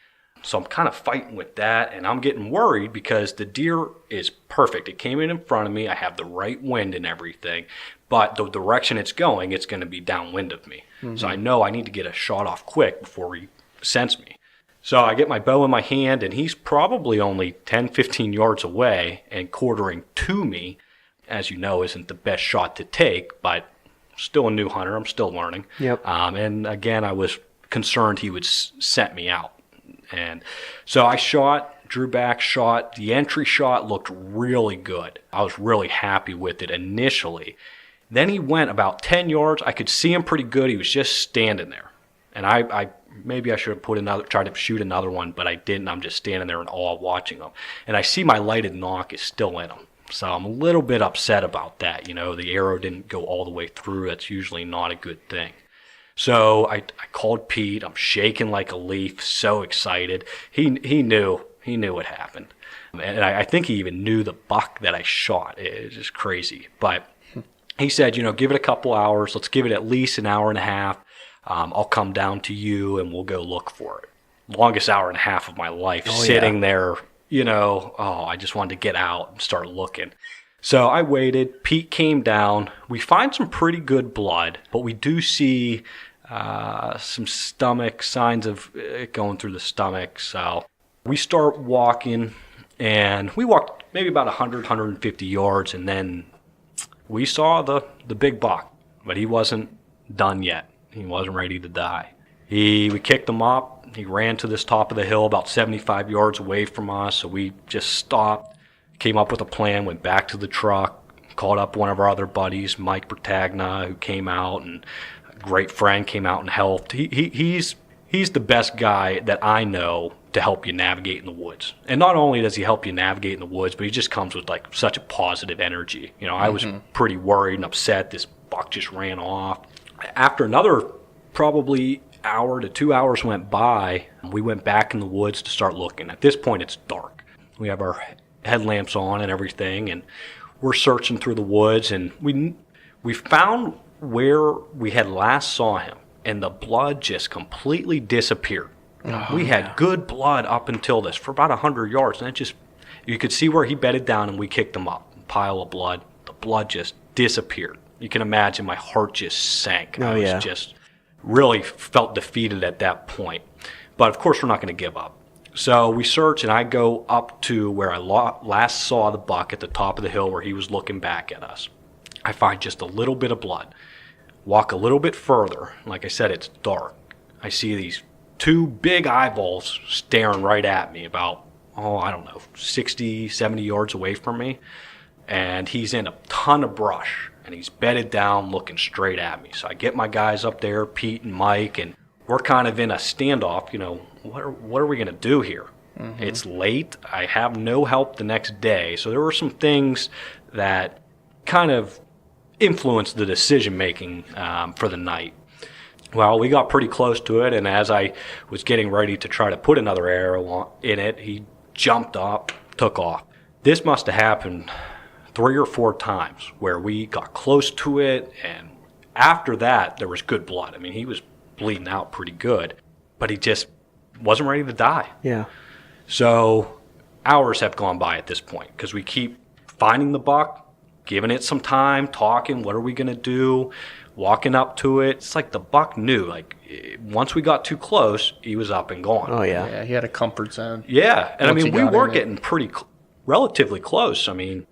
S5: So I'm kind of fighting with that, and I'm getting worried because the deer is perfect. It came in front of me. I have the right wind and everything, but the direction it's going to be downwind of me. Mm-hmm. So I know I need to get a shot off quick before he scents me. So I get my bow in my hand, and he's probably only 10, 15 yards away and quartering to me. As you know, isn't the best shot to take, but still a new hunter. I'm still learning.
S4: Yep.
S5: And again, I was concerned he would scent me out. And so I drew back, shot. The entry shot looked really good. I was really happy with it initially. Then he went about 10 yards. I could see him pretty good. He was just standing there. And I maybe I should have tried to shoot another one, but I didn't. I'm just standing there in awe watching him. And I see my lighted knock is still in him. So I'm a little bit upset about that. You know, the arrow didn't go all the way through. That's usually not a good thing. So I called Pete. I'm shaking like a leaf, so excited. He knew what happened. And I think he even knew the buck that I shot. It was just crazy. But he said, give it a couple hours. Let's give it at least an hour and a half. I'll come down to you and we'll go look for it. Longest hour and a half of my life sitting there, I just wanted to get out and start looking. So I waited. Pete came down. We find some pretty good blood, but we do see some stomach, signs of it going through the stomach. So we start walking, and we walked maybe about 100, 150 yards, and then we saw the big buck, but he wasn't done yet. He wasn't ready to die. We kicked him up. He ran to this top of the hill about 75 yards away from us, so we just stopped, came up with a plan, went back to the truck, called up one of our other buddies, Mike Bertagna, who came out, and a great friend came out and helped. He's the best guy that I know to help you navigate in the woods. And not only does he help you navigate in the woods, but he just comes with like such a positive energy. I was pretty worried and upset. This buck just ran off. After another probably hour to 2 hours went by, we went back in the woods to start looking. At this point, it's dark. We have our headlamps on and everything, and we're searching through the woods, and we found where we had last saw him, and the blood just completely disappeared. We had good blood up until this for about 100 yards, and you could see where he bedded down, and we kicked him up. Pile of blood. The blood just disappeared. You can imagine my heart just sank. I was just really felt defeated at that point. But of course, we're not going to give up. So we search, and I go up to where I last saw the buck at the top of the hill where he was looking back at us. I find just a little bit of blood. Walk a little bit further. Like I said, it's dark. I see these two big eyeballs staring right at me about, 60, 70 yards away from me. And he's in a ton of brush, and he's bedded down looking straight at me. So I get my guys up there, Pete and Mike, and we're kind of in a standoff. What are we going to do here? It's late. I have no help the next day. So there were some things that kind of influenced the decision making for the night. Well, we got pretty close to it, and as I was getting ready to try to put another arrow in it, he jumped up, took off. This must have happened 3 or 4 times where we got close to it, and after that, there was good blood. I mean, he was bleeding out pretty good, but he just wasn't ready to die.
S4: Yeah.
S5: So hours have gone by at this point because we keep finding the buck, giving it some time, talking, what are we going to do? Walking up to it, it's like the buck knew. Like once we got too close, he was up and gone.
S4: Oh yeah.
S3: Yeah, he had a comfort zone.
S5: Yeah, and
S3: Once
S5: I mean
S3: he
S5: we
S3: got
S5: were
S3: in it.
S5: getting pretty relatively close. I mean,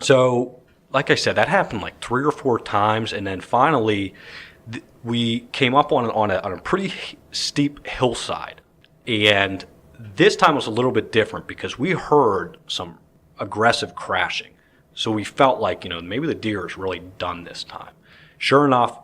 S5: so like I said, that happened like 3 or 4 times, and then finally we came up on a pretty steep hillside, and this time was a little bit different because we heard some aggressive crashing. So we felt like maybe the deer is really done this time. Sure enough,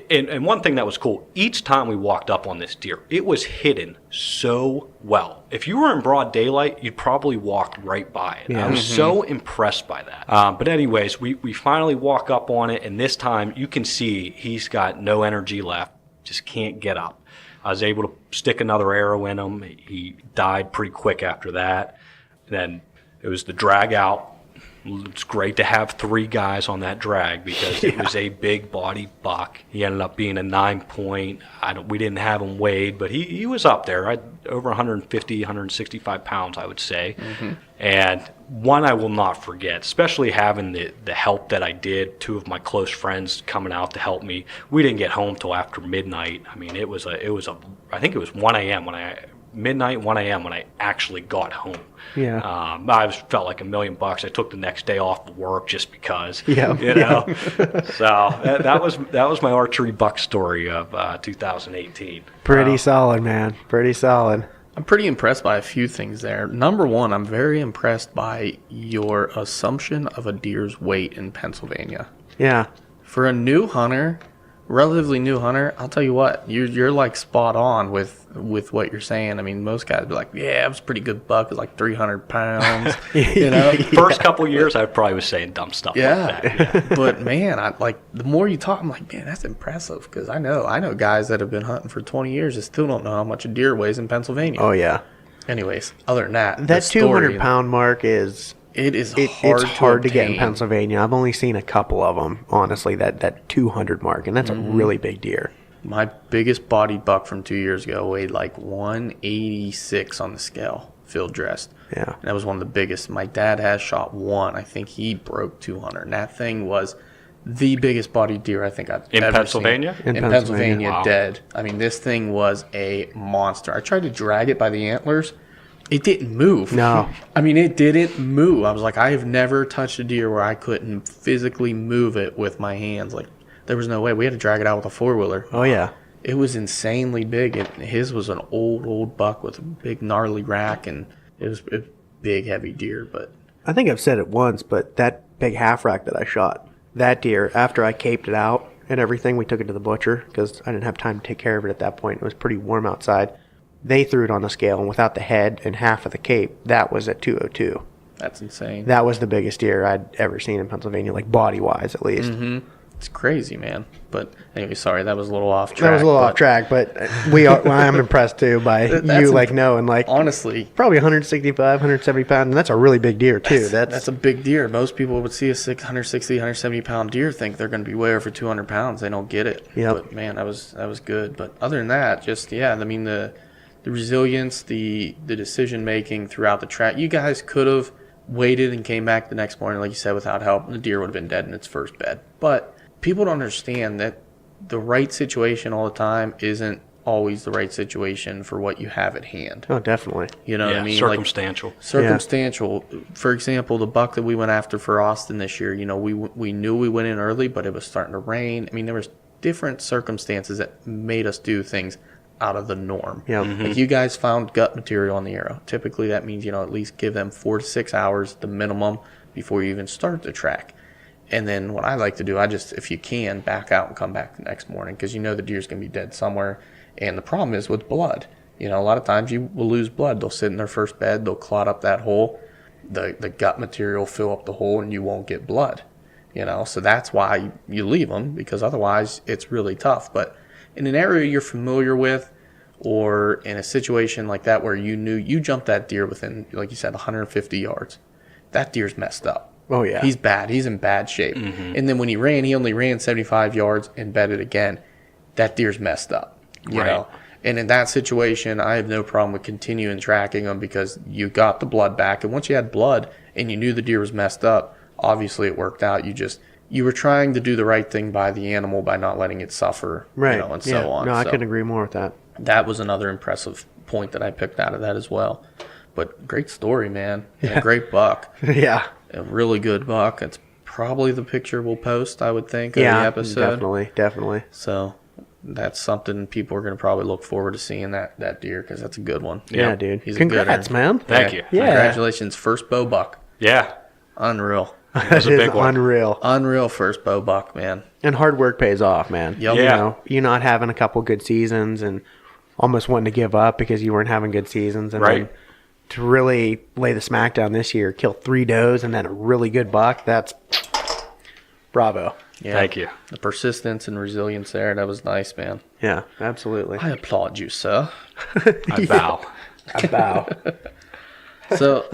S5: and one thing that was cool, each time we walked up on this deer, it was hidden so well. If you were in broad daylight, you'd probably walk right by it.
S4: Yeah.
S5: I was so impressed by that. But anyways, we finally walk up on it, and this time you can see he's got no energy left, just can't get up. I was able to stick another arrow in him. He died pretty quick after that. Then it was the drag out. It's great to have 3 guys on that drag because it was a big body buck. He ended up being a 9-point. We didn't have him weighed, but he was up there, over 150, 165 pounds, I would say. And one I will not forget, especially having the help that I did. 2 of my close friends coming out to help me. We didn't get home till after midnight. I mean, I think it was 1 a.m. midnight, 1 a.m. when I actually got home.
S4: Yeah.
S5: I felt like $1 million. I took the next day off of work just because.
S4: Yeah.
S5: So that was my archery buck story of 2018.
S4: Pretty solid, man. Pretty solid.
S3: I'm pretty impressed by a few things there. Number one, I'm very impressed by your assumption of a deer's weight in Pennsylvania.
S4: Yeah.
S3: For a new hunter, relatively new hunter, I'll tell you what, you're like spot on with what you're saying. I mean, most guys be like, yeah, it was a pretty good buck. It was like 300 pounds.
S5: First couple years, I probably was saying dumb stuff like that. Yeah.
S3: But man, the more you talk, I'm like, man, that's impressive because I know guys that have been hunting for 20 years that still don't know how much a deer weighs in Pennsylvania.
S4: Oh yeah.
S3: Anyways, other than that,
S4: That 200-pound mark is
S3: it's
S4: hard to get in
S3: obtain.
S4: Pennsylvania. I've only seen a couple of them, honestly, that 200 mark, and that's a really big deer.
S3: My biggest body buck from 2 years ago weighed like 186 on the scale, field dressed.
S4: Yeah.
S3: And that was one of the biggest. My dad has shot one. I think he broke 200. And that thing was the biggest body deer I think I've
S5: In
S3: ever
S5: Pennsylvania?
S3: seen.
S4: In
S3: In Pennsylvania,
S5: Wow.
S3: dead. I mean, this thing was a monster. I tried to drag it by the antlers. It didn't move.
S4: No.
S3: I mean, it didn't move. I was like, I have never touched a deer where I couldn't physically move it with my hands. Like, there was no way. We had to drag it out with a 4-wheeler.
S4: Oh yeah.
S3: It was insanely big. His was an old buck with a big gnarly rack, and it was a big, heavy deer. But
S4: I think I've said it once, but that big half rack that I shot, that deer, after I caped it out and everything, we took it to the butcher because I didn't have time to take care of it at that point. It was pretty warm outside. They threw it on the scale, and without the head and half of the cape, that was at 202.
S3: that's insane.
S4: That was the biggest deer I'd ever seen in Pennsylvania, like body-wise at least.
S3: It's crazy, man. But anyway, sorry, that was a little off track.
S4: That was a little
S3: but
S4: off track, but I'm impressed too by
S3: That's
S4: you knowing
S3: honestly,
S4: probably 165, 170 pounds, and that's a really big deer too.
S3: that's a big deer. Most people would see a 160, 170 pound deer, think they're going to be way over 200 pounds. They don't get it.
S4: Yep.
S3: But man, that was good. But other than that, just I mean the resilience, the decision making throughout the track. You guys could have waited and came back the next morning, like you said, without help. The deer would have been dead in its first bed. But people don't understand that the right situation all the time isn't always the right situation for what you have at hand.
S4: Oh, definitely.
S3: You know what I mean?
S5: Circumstantial.
S3: Circumstantial. For example, the buck that we went after for Austin this year, we knew we went in early, but it was starting to rain. I mean, there was different circumstances that made us do things out of the norm.
S4: Yeah.
S3: Like you guys found gut material on the arrow. Typically that means, at least give them 4 to 6 hours, the minimum, before you even start the track. And then what I like to do, I just, if you can, back out and come back the next morning because the deer's going to be dead somewhere. And the problem is with blood. You know, a lot of times you will lose blood. They'll sit in their first bed, they'll clot up that hole, the gut material fill up the hole, and you won't get blood. You know, so that's why you leave them, because otherwise it's really tough. But in an area you're familiar with, or in a situation like that where you knew you jumped that deer within, like you said, 150 yards, that deer's messed up.
S4: Oh, yeah.
S3: He's bad. He's in bad shape. And then when he only ran 75 yards and bedded again. That deer's messed up, you know? And in that situation, I have no problem with continuing tracking them, because you got the blood back. And once you had blood and you knew the deer was messed up, obviously it worked out. You were trying to do the right thing by the animal by not letting it suffer,
S4: Right.
S3: you know, and so on.
S4: No, I
S3: So
S4: couldn't agree more with that.
S3: that was another impressive point that I picked out of that as well. But great story, man. And a great buck.
S4: Yeah.
S3: A really good buck. It's probably the picture we'll post, I would think, of
S4: Yeah,
S3: the episode.
S4: definitely.
S3: So that's something people are going to probably look forward to seeing, that deer, because that's a good one.
S4: Yeah, dude.
S3: He's
S4: Congrats,
S3: a good one.
S4: man.
S5: Thank you.
S4: Yeah.
S3: Congratulations, first bow buck.
S5: Yeah.
S3: Unreal.
S5: It was a
S4: It
S5: big
S4: is
S5: one.
S4: unreal.
S3: Unreal first bow buck, man.
S4: And hard work pays off, man.
S3: Yep.
S4: You
S5: Yeah.
S4: know, you not having a couple good seasons and almost wanting to give up because you weren't having good seasons. And
S5: Right.
S4: then to really lay the smackdown this year, kill 3 does and then a really good buck, that's bravo.
S3: Yeah.
S5: Thank you.
S3: The persistence and resilience there, that was nice, man.
S4: Yeah, absolutely.
S3: I applaud you, sir.
S5: I bow.
S4: I bow.
S3: So,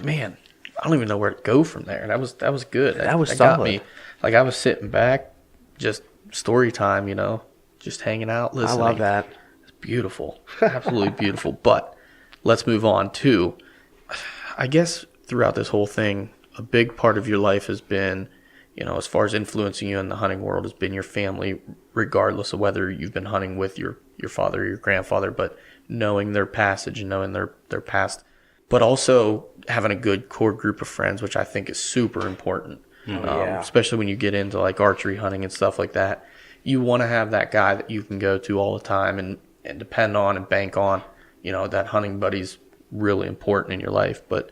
S3: man, I don't even know where to go from there. That was good.
S4: That was
S3: got
S4: solid.
S3: me. Like, I was sitting back, just story time, you know, just hanging out,
S4: I
S3: listening.
S4: love that.
S3: It's beautiful. Absolutely beautiful. But let's move on to, I guess throughout this whole thing, a big part of your life has been, you know, as far as influencing you in the hunting world, has been your family, regardless of whether you've been hunting with your father or your grandfather, but knowing their passage and knowing their past, but also having a good core group of friends, which I think is super important.
S4: Yeah.
S3: Especially when you get into like archery hunting and stuff like that. You want to have that guy that you can go to all the time and depend on and bank on. You know, that hunting buddy's really important in your life. But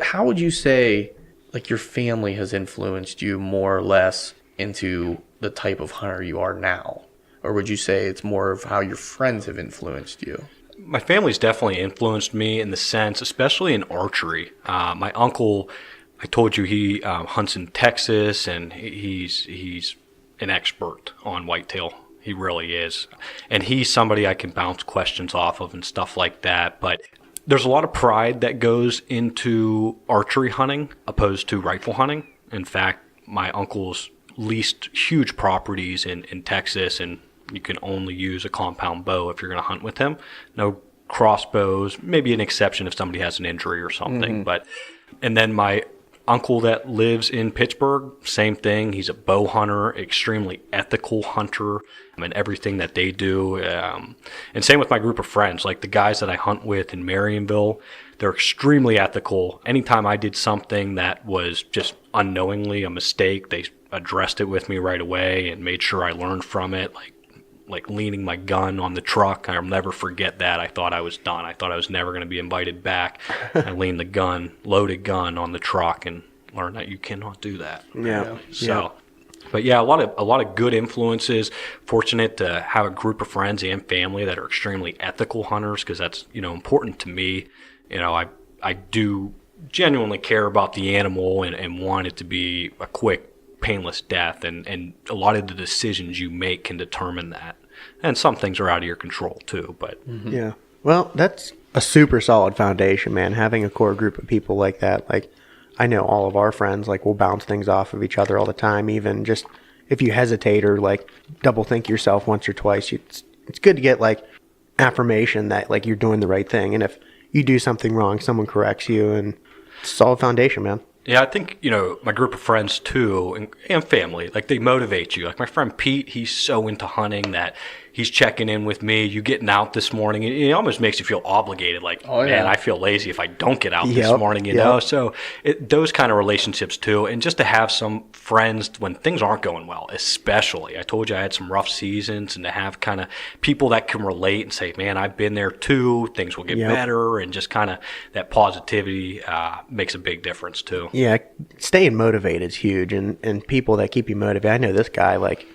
S3: how would you say, like, your family has influenced you more or less into the type of hunter you are now? Or would you say it's more of how your friends have influenced you?
S5: My family's definitely influenced me in the sense, especially in archery. My uncle, I told you, he hunts in Texas, and he's an expert on whitetail. He really is. And he's somebody I can bounce questions off of and stuff like that. But there's a lot of pride that goes into archery hunting opposed to rifle hunting. In fact, my uncle's leased huge properties in Texas, and you can only use a compound bow if you're going to hunt with him. No crossbows, maybe an exception if somebody has an injury or something. And then my uncle that lives in Pittsburgh, same thing. He's a bow hunter, extremely ethical hunter, and everything that they do. And same with my group of friends, like the guys that I hunt with in Marionville. They're extremely ethical. Anytime I did something that was just unknowingly a mistake, they addressed it with me right away and made sure I learned from it. Like leaning my gun on the truck. I'll never forget that. I thought I was done. I thought I was never going to be invited back. I leaned the loaded gun on the truck, and learned that you cannot do that.
S4: Yeah.
S5: So, but yeah, a lot of good influences. Fortunate to have a group of friends and family that are extremely ethical hunters, because that's, you know, important to me. You know, I do genuinely care about the animal and want it to be a quick, painless death, and a lot of the decisions you make can determine that. And some things are out of your control too, but
S4: Yeah. Well, that's a super solid foundation, man. Having a core group of people like that. Like, I know all of our friends, like, will bounce things off of each other all the time. Even just if you hesitate or, like, double think yourself once or twice, it's good to get, like, affirmation that, like, you're doing the right thing. And if you do something wrong, someone corrects you, and it's a solid foundation, man.
S5: yeah, I think, you know, my group of friends too, and family, like, they motivate you. Like my friend Pete, he's so into hunting that he's checking in with me. You getting out this morning? It almost makes you feel obligated. Like, man, I feel lazy if I don't get out this morning, you know? So those kind of relationships too. And just to have some friends when things aren't going well, especially. I told you I had some rough seasons, and to have kind of people that can relate and say, man, I've been there too. Things will get better. And just kind of that positivity makes a big difference too.
S4: Yeah, staying motivated is huge, and people that keep you motivated. I know this guy, like,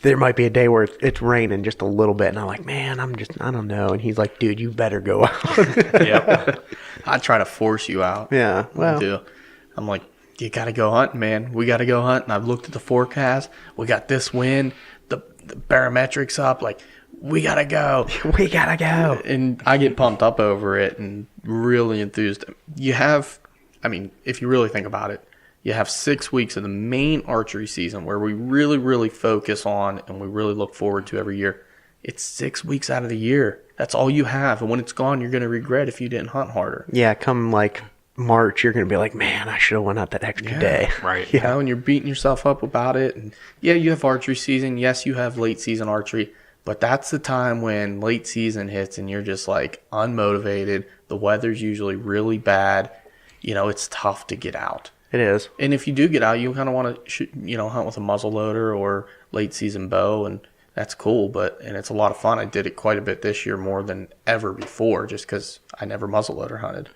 S4: there might be a day where it's raining just a little bit, and I'm like, man, I don't know. And he's like, dude, you better go out.
S5: Yep.
S3: I try to force you out.
S4: Yeah, well,
S3: Too. I'm like, you got to go hunting, man. We got to go hunting. I've looked at the forecast. We got this wind. The barometric's up. Like, we got to go.
S4: we gotta go.
S3: And I get pumped up over it and really enthused. You have, I mean, if you really think about it, you have 6 weeks of the main archery season where we really, really focus on and we really look forward to every year. It's 6 weeks out of the year. That's all you have. And when it's gone, you're going to regret if you didn't hunt harder.
S4: Yeah, come like March, you're gonna be like, man, I should have went out that extra day.
S5: Right.
S3: You know, and you're beating yourself up about it. And yeah, you have archery season. Yes, you have late season archery. But that's the time when late season hits and you're just like unmotivated. The weather's usually really bad. You know, it's tough to get out.
S4: It is.
S3: And if you do get out, you kind of want to, hunt with a muzzle loader or late season bow, and that's cool. And it's a lot of fun. I did it quite a bit this year, more than ever before, just because I never muzzle loader hunted.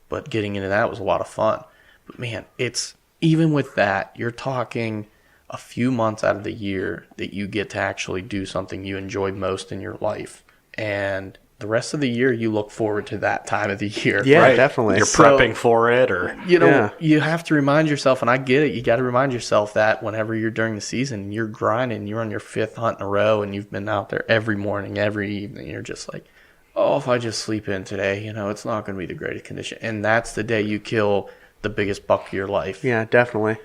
S3: But getting into that was a lot of fun. But man, it's even with that, you're talking a few months out of the year that you get to actually do something you enjoy most in your life. And the rest of the year, you look forward to that time of the year.
S4: Yeah,
S5: Right.
S4: definitely.
S5: You're prepping for it, or
S4: Yeah.
S3: You have to remind yourself, and I get it, you got to remind yourself that whenever you're during the season, you're grinding, you're on your 5th hunt in a row, and you've been out there every morning, every evening. You're just like, oh, if I just sleep in today, it's not going to be the greatest condition. And that's the day you kill the biggest buck of your life.
S4: Yeah, definitely.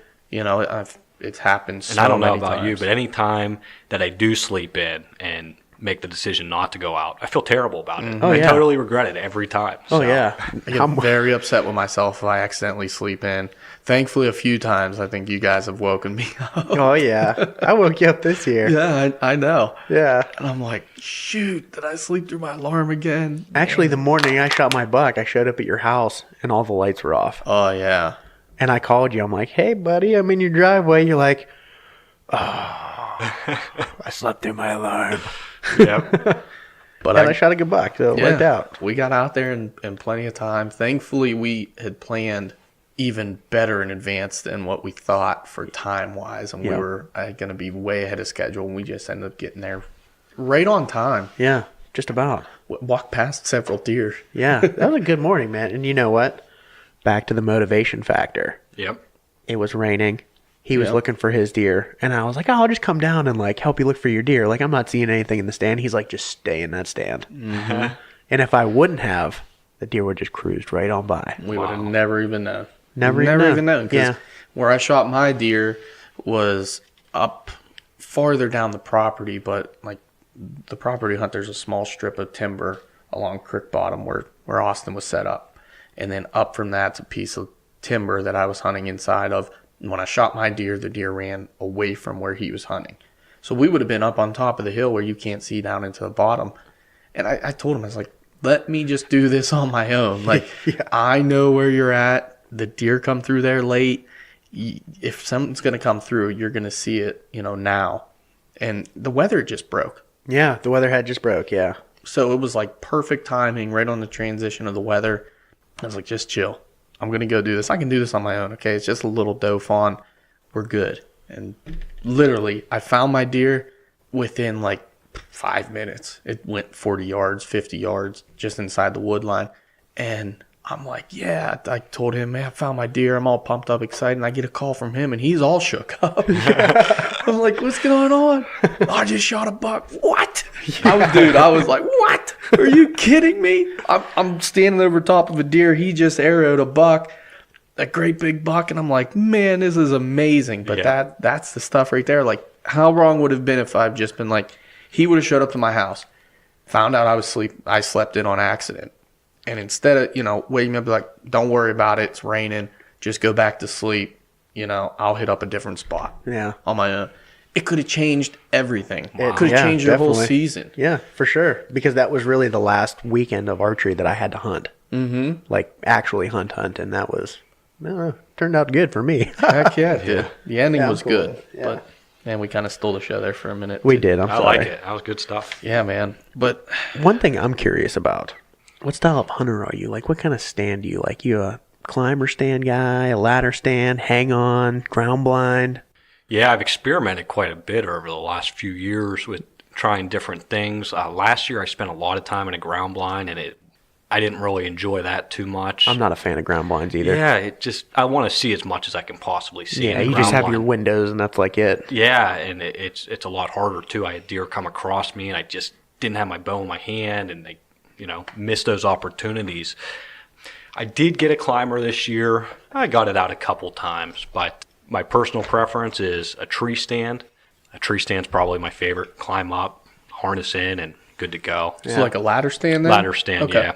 S3: It's happened so
S5: and I don't know
S3: many
S5: about you,
S3: times.
S5: but any time that I do sleep in and make the decision not to go out, I feel terrible about it.
S4: Oh,
S5: I
S4: yeah.
S5: totally regret it every time.
S4: Oh,
S5: So,
S4: yeah.
S3: I get very upset with myself if I accidentally sleep in. Thankfully, a few times I think you guys have woken me up.
S4: Oh, yeah. I woke you up this year.
S3: Yeah, I know.
S4: Yeah.
S3: And I'm like, shoot, did I sleep through my alarm again?
S4: Actually, the morning I shot my buck, I showed up at your house, and all the lights were off.
S3: Oh, yeah.
S4: And I called you. I'm like, hey, buddy, I'm in your driveway. You're like, oh, I slept through my alarm.
S5: Yep.
S3: But
S4: And I shot a good buck, so it worked out.
S3: We got out there in plenty of time. Thankfully, we had planned even better in advance than what we thought for time-wise. And we
S4: Yeah.
S3: were going to be way ahead of schedule. And we just ended up getting there right on time.
S4: Yeah, just about.
S3: Walked past several deer.
S4: Yeah, that was a good morning, man. And you know what? Back to the motivation factor.
S5: Yep.
S4: It was raining. He was
S3: Yep.
S4: looking for his deer. And I was like, oh, I'll just come down and help you look for your deer. I'm not seeing anything in the stand. He's like, just stay in that stand. Mm-hmm. And if I wouldn't have, the deer would just cruised right on by.
S3: We would have never even known.
S4: Never
S3: even known. Because
S4: Yeah.
S3: where I shot my deer was up farther down the property, but the property hunt, there's a small strip of timber along creek bottom where Austin was set up. And then up from that's a piece of timber that I was hunting inside of. And when I shot my deer, the deer ran away from where he was hunting. So we would have been up on top of the hill where you can't see down into the bottom. And I told him, I was like, let me just do this on my own. I know where you're at. The deer come through there late. If something's going to come through, you're going to see it, now. And the weather just broke.
S4: Yeah, the weather had just broke, yeah.
S3: So it was perfect timing, right on the transition of the weather. I was like, just chill. I'm going to go do this. I can do this on my own, okay? It's just a little doe fawn. We're good. And literally, I found my deer within 5 minutes. It went 40 yards, 50 yards, just inside the wood line. And I'm like, yeah, I told him, man, I found my deer. I'm all pumped up, excited. And I get a call from him, and he's all shook up. I'm like, what's going on? I just shot a buck. What? I was like, what? Are you kidding me? I'm standing over top of a deer. He just arrowed a buck, a great big buck. And I'm like, man, this is amazing. But that's the stuff right there. How wrong would it have been if I've just been he would have showed up to my house, found out I slept in on accident. And instead of, waking me up, like, don't worry about it. It's raining. Just go back to sleep. I'll hit up a different spot.
S4: Yeah.
S3: On my own. It could have changed everything.
S4: Wow.
S3: It could have changed your whole
S4: Definitely.
S3: season.
S4: Yeah, for sure. Because that was really the last weekend of archery that I had to hunt. Mm-hmm. Actually hunt. And that was, turned out good for me.
S3: Heck yeah, it did. The ending
S4: Yeah,
S3: was
S4: cool.
S3: good.
S4: Yeah.
S3: But, man, we kind of stole the show there for a minute.
S4: We
S3: too.
S4: did. I'm
S5: I
S4: sorry.
S5: like it. That was good stuff.
S3: Yeah, man. But
S4: One thing I'm curious about, what style of hunter are you? What kind of stand do you like? You a climber stand guy, a ladder stand, hang on, ground blind?
S5: Yeah, I've experimented quite a bit over the last few years with trying different things. Last year I spent a lot of time in a ground blind, and I didn't really enjoy that too much.
S4: I'm not a fan of ground blinds either.
S5: Yeah, I want to see as much as I can possibly see.
S4: Yeah,
S5: in a
S4: you just
S5: ground
S4: have your
S5: blind.
S4: windows and that's like it.
S5: Yeah, and it's a lot harder too. I had deer come across me, and I just didn't have my bow in my hand, and they, missed those opportunities. I did get a climber this year. I got it out a couple times, but my personal preference is a tree stand. A tree stand's probably my favorite. Climb up, harness in, and good to go.
S3: So like a ladder stand then?
S5: Ladder stand,
S3: Okay.
S5: yeah.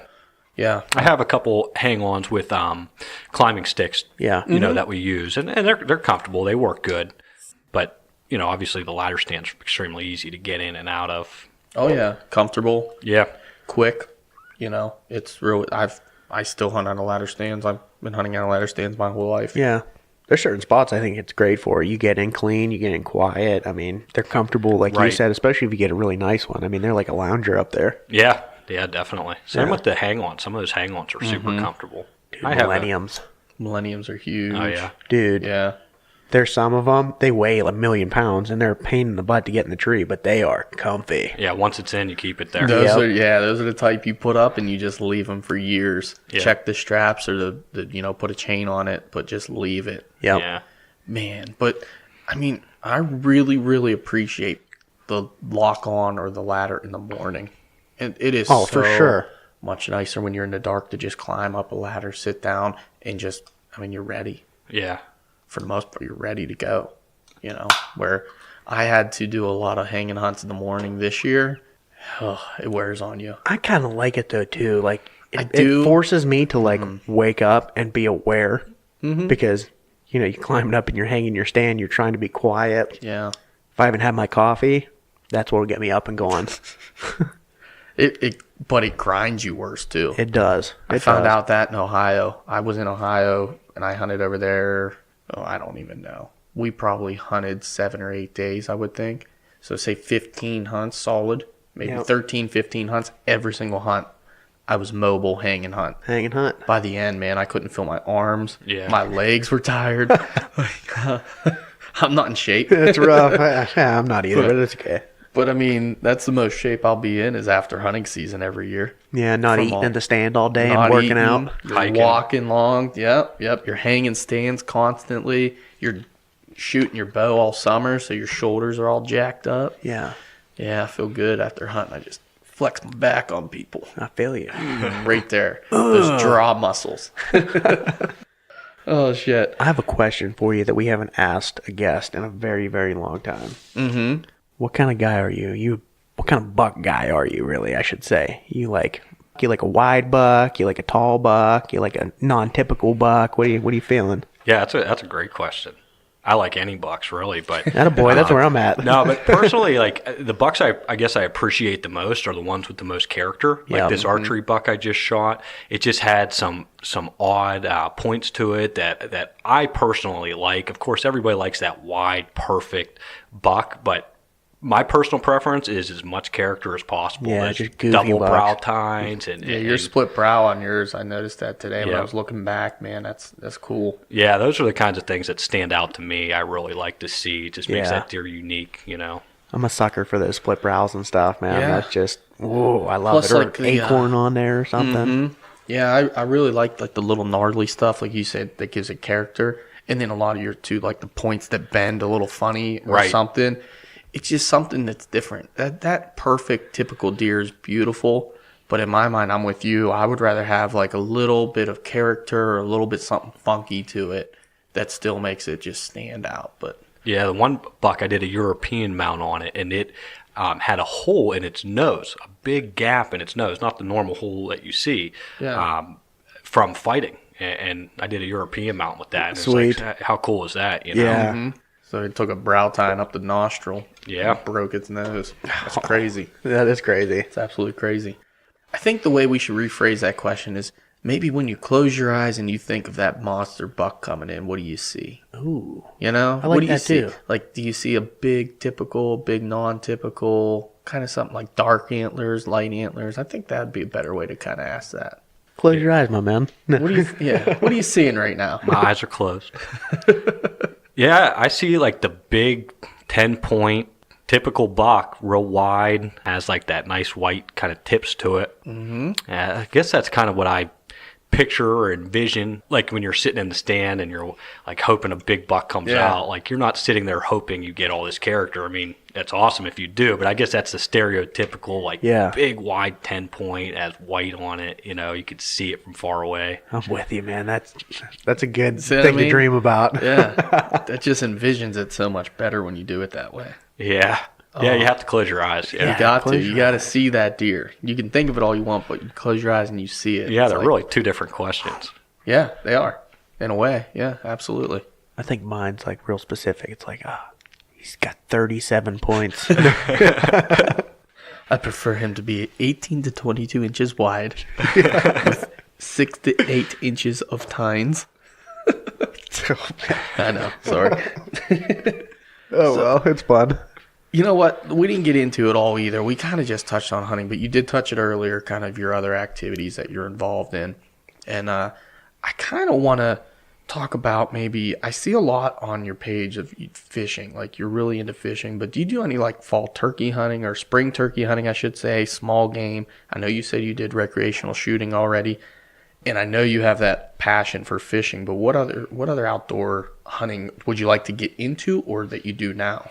S3: Yeah.
S5: I have a couple hang-ons with climbing sticks,
S4: Yeah.
S5: that we use, and they're comfortable. They work good, but obviously the ladder stand's extremely easy to get in and out of.
S3: Oh yeah. Comfortable,
S5: Yeah,
S3: quick. It's real. I still hunt out of ladder stands. I've been hunting out of ladder stands my whole life.
S4: Yeah. There's certain spots I think it's great for. You get in clean, you get in quiet. I mean, they're comfortable, like you
S5: Right.
S4: said, especially if you get a really nice one. I mean, they're like a lounger up there.
S5: yeah, definitely. Same
S4: Yeah.
S5: with the hang-ons. Some of those hang-ons are super comfortable.
S4: Dude,
S5: I have
S4: Millenniums.
S3: Millenniums are huge.
S5: Oh yeah,
S4: Dude,
S3: Yeah.
S4: there's some of them, they weigh a million pounds and they're a pain in the butt to get in the tree, but they are comfy.
S5: yeah. Once it's in, you keep it there.
S3: Those
S4: Yep.
S3: those are the type you put up and you just leave them for years.
S5: Yeah.
S3: Check the straps or the put a chain on it, but just leave it.
S4: Yep.
S5: Yeah,
S3: Man, but I mean, I really, really appreciate the lock on or the ladder in the morning. And it is
S4: Oh, for
S3: so
S4: sure.
S3: much nicer when you're in the dark to just climb up a ladder, sit down, and you're ready.
S5: yeah,
S3: For the most part, you're ready to go. Where I had to do a lot of hanging hunts in the morning this year, it wears on you.
S4: I kind of like it though too. Like
S3: I
S4: it
S3: do.
S4: forces me to like wake up and be aware because you climbing up and you're hanging your stand. You're trying to be quiet.
S3: Yeah.
S4: If I haven't had my coffee, that's what'll get me up and going.
S3: But it grinds you worse too.
S4: It does.
S3: I found out that in Ohio. I was in Ohio and I hunted over there. Oh, I don't even know. We probably hunted 7 or 8 days, I would think. So say 15 hunts solid, maybe
S4: Yep.
S3: 13, 15 hunts. Every single hunt, I was mobile, hang and hunt.
S4: hang and hunt.
S3: By the end, man, I couldn't feel my arms.
S5: Yeah.
S3: My legs were tired. I'm not in shape.
S4: It's rough. I'm not either, but it's okay.
S3: But I mean, that's the most shape I'll be in is after hunting season every year.
S4: Yeah, not
S3: From
S4: eating
S3: all-
S4: in the stand all day
S3: Not
S4: and working
S3: eating,
S4: out.
S3: You're
S5: Hiking.
S3: walking long. Yep. You're hanging stands constantly. You're shooting your bow all summer, so your shoulders are all jacked up.
S4: Yeah,
S3: Yeah, I feel good after hunting. I just flex my back on people.
S4: I feel you.
S3: Right there. Those draw muscles. Oh, shit.
S4: I have a question for you that we haven't asked a guest in a very, very long time.
S3: Mm-hmm.
S4: What kind of guy are you? What kind of buck guy are you, really, I should say? You like a wide buck? You like a tall buck? You like a non-typical buck? What are you feeling?
S5: yeah. That's a great question. I like any bucks really, but
S4: Attaboy, that's where I'm at.
S5: No, but personally, like the bucks I guess I appreciate the most are the ones with the most character. Like
S4: Yeah.
S5: this archery buck I just shot, it just had some odd points to it that I personally like. Of course, everybody likes that wide, perfect buck, but my personal preference is as much character as possible.
S4: Yeah,
S5: There's
S4: just goofy
S5: double
S4: bucks.
S5: brow tines and
S3: Yeah, your split brow on yours. I noticed that today when I
S5: Yeah.
S3: was looking back. Man, that's cool.
S5: yeah, those are the kinds of things that stand out to me. I really like to see. It just makes
S4: Yeah.
S5: that deer unique,
S4: I'm a sucker for those split brows and stuff, man.
S3: Yeah.
S4: That's just, whoa, I love
S3: Plus,
S4: it. Or
S3: like
S4: an
S3: the,
S4: acorn on there or something.
S3: Yeah, I really like the little gnarly stuff, like you said, that gives it character. And then a lot of your too, like the points that bend a little funny or
S5: Right.
S3: something. It's just something that's different. That perfect typical deer is beautiful, but in my mind, I'm with you. I would rather have like a little bit of character or a little bit something funky to it that still makes it just stand out. But
S5: Yeah, the one buck I did a European mount on it, and it had a hole in its nose, a big gap in its nose, not the normal hole that you see
S3: Yeah.
S5: from fighting. And I did a European mount with that. And
S4: Sweet.
S5: It's like, how cool is that? You know?
S4: Yeah.
S3: so it took a brow tine up the nostril.
S5: Yeah.
S3: and broke its nose. That's crazy.
S4: That is crazy.
S3: It's absolutely crazy. I think the way we should rephrase that question is maybe when you close your eyes and you think of that monster buck coming in, what do you see?
S4: Ooh.
S3: You know?
S4: I like
S3: what do you
S4: that
S3: see?
S4: too.
S3: Like, do you see a big typical, big non-typical, kind of something like dark antlers, light antlers? I think that'd be a better way to kind of ask that.
S4: Close your eyes, my man.
S3: What do you? Yeah. What are you seeing right now?
S5: My eyes are closed. Yeah, I see like the big 10-point typical buck, real wide, has like that nice white kind of tips to it. Mm-hmm. I guess that's kind of what I picture or envision, like when you're sitting in the stand and you're like hoping a big buck comes out. Like, you're not sitting there hoping you get all this character. I mean, that's awesome if you do, but I guess that's the stereotypical, like, big wide 10-point has white on it. You know, you could see it from far away.
S4: I'm with you, man. That's a good thing to dream about.
S3: Yeah, that just envisions it so much better when you do it that way.
S5: Yeah. Yeah, you have to close your eyes. Yeah.
S3: You got to. You got to see that deer. You can think of it all you want, but you close your eyes and you see it.
S5: Yeah, they're really two different questions.
S3: Yeah, they are. In a way. Yeah, absolutely.
S4: I think mine's like real specific. It's like, he's got 37 points.
S3: I prefer him to be 18 to 22 inches wide with 6 to 8 inches of tines. I know. Sorry.
S4: Well, it's fun.
S3: You know what? We didn't get into it all either. We kind of just touched on hunting, but you did touch it earlier, kind of your other activities that you're involved in. And I kind of want to talk about maybe, I see a lot on your page of fishing, like you're really into fishing, but do you do any like fall turkey hunting or spring turkey hunting, I should say, small game? I know you said you did recreational shooting already, and I know you have that passion for fishing, but what other outdoor hunting would you like to get into or that you do now?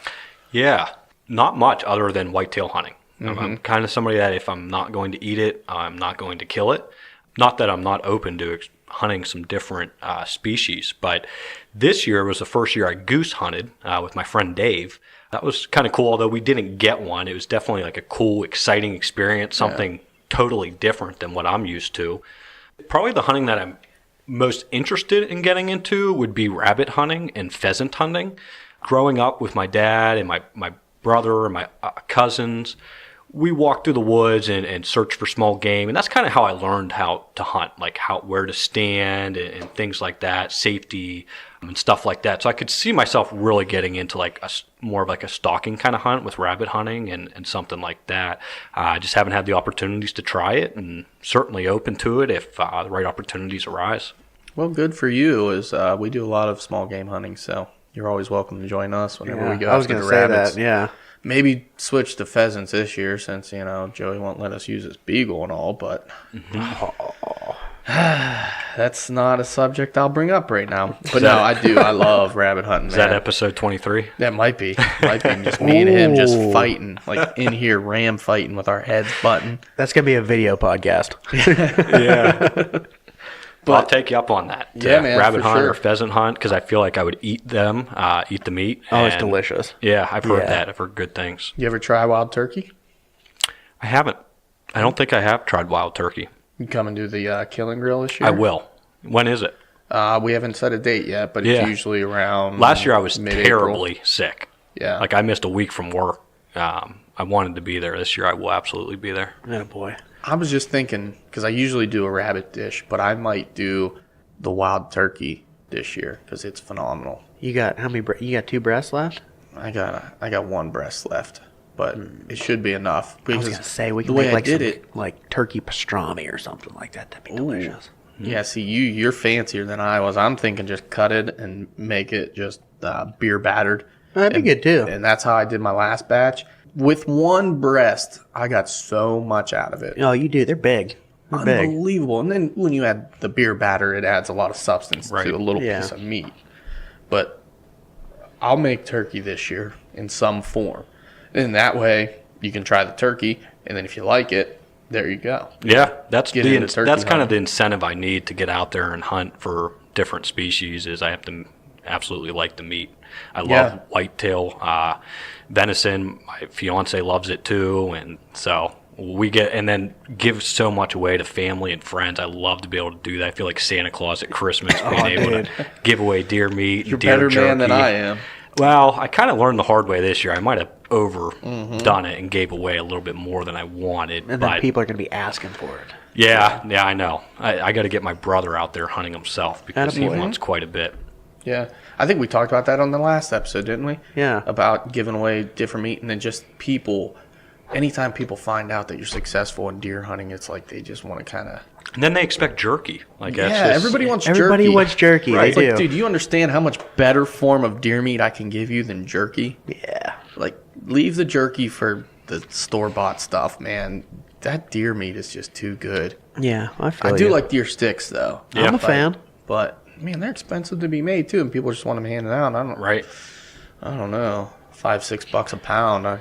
S5: Yeah. Not much other than whitetail hunting. I'm kind of somebody that if I'm not going to eat it, I'm not going to kill it. Not that I'm not open to hunting some different species, but this year was the first year I goose hunted with my friend Dave. That was kind of cool, although we didn't get one. It was definitely like a cool, exciting experience, something totally different than what I'm used to. Probably the hunting that I'm most interested in getting into would be rabbit hunting and pheasant hunting. Growing up with my dad and my brother and my cousins, we walked through the woods and searched for small game, and that's kind of how I learned how to hunt, like where to stand and things like that, safety and stuff like that. So I could see myself really getting into like more of like a stalking kind of hunt with rabbit hunting and something like that. I just haven't had the opportunities to try it, and certainly open to it if the right opportunities arise.
S3: Well, good for you. We do a lot of small game hunting, so you're always welcome to join us whenever we go.
S4: I was going to say that, yeah.
S3: Maybe switch to pheasants this year since, Joey won't let us use his beagle and all, but that's not a subject I'll bring up right now. But no, I do. I love rabbit hunting,
S5: Is that episode 23?
S3: That might be. Just me and him just fighting, like in here, ram fighting with our heads butting.
S4: That's going to be a video podcast.
S5: Yeah. But I'll take you up on that.
S3: Yeah, man,
S5: rabbit hunt
S3: sure.
S5: or pheasant hunt, because I feel like I would eat them, eat the meat.
S4: Oh, it's delicious.
S5: Yeah, I've heard that. I've heard good things.
S3: You ever try wild turkey?
S5: I haven't. I don't think I have tried wild turkey.
S3: You come and do the killing grill this year?
S5: I will. When is it?
S3: We haven't set a date yet, but it's usually around
S5: Last year I was
S3: mid-April.
S5: terribly sick.
S3: Yeah.
S5: Like I missed a week from work. I wanted to be there. This year I will absolutely be there.
S4: Oh, boy.
S3: I was just thinking, because I usually do a rabbit dish, but I might do the wild turkey this year because it's phenomenal.
S4: You got how many? You got 2 breasts left?
S3: I got 1 breast left, but it should be enough.
S4: I was gonna say we can
S3: the way
S4: make like
S3: I did
S4: like turkey pastrami or something like that. That'd be delicious.
S3: Yeah, see, you're fancier than I was. I'm thinking just cut it and make it just beer battered.
S4: That'd be good too.
S3: And that's how I did my last batch. With 1 breast, I got so much out of it.
S4: Oh, you do. They're big. They're big.
S3: Unbelievable. And then when you add the beer batter, it adds a lot of substance to a little piece of meat. But I'll make turkey this year in some form. And that way, you can try the turkey, and then if you like it, there you go.
S5: Yeah, that's
S3: Get into turkey
S5: that's kind of
S3: hunting.
S5: the incentive I need to get out there and hunt for different species. Is I have to absolutely like the meat. I love whitetail, venison. My fiance loves it too, and so we get and then give so much away to family and friends. I love to be able to do that. I feel like Santa Claus at Christmas, being able to give away deer meat.
S3: You're
S5: and deer
S3: better
S5: jerky.
S3: man than I am.
S5: Well, I kind of learned the hard way this year. I might have overdone it and gave away a little bit more than I wanted.
S4: And then
S5: but
S4: people are going to be asking for it.
S5: yeah, I know. I got to get my brother out there hunting himself because he
S4: Attaboy.
S5: wants quite a bit.
S3: Yeah. I think we talked about that on the last episode, didn't we?
S4: Yeah.
S3: About giving away different meat and then just people. Anytime people find out that you're successful in deer hunting, it's like they just want to kind of
S5: And then they expect jerky. Like
S3: Yeah,
S5: that's just,
S3: everybody wants
S4: Everybody
S3: jerky.
S4: wants jerky.
S3: Right.
S4: They
S3: Like,
S4: do.
S3: dude, you understand how much better form of deer meat I can give you than jerky?
S4: Yeah.
S3: Like, leave the jerky for the store-bought stuff, man. That deer meat is just too good.
S4: Yeah, I feel
S3: I do
S4: you.
S3: like deer sticks, though.
S4: I'm a fan.
S3: But, man, they're expensive to be made, too, and people just want them handed out.
S5: right.
S3: I don't know, $5-6 a pound.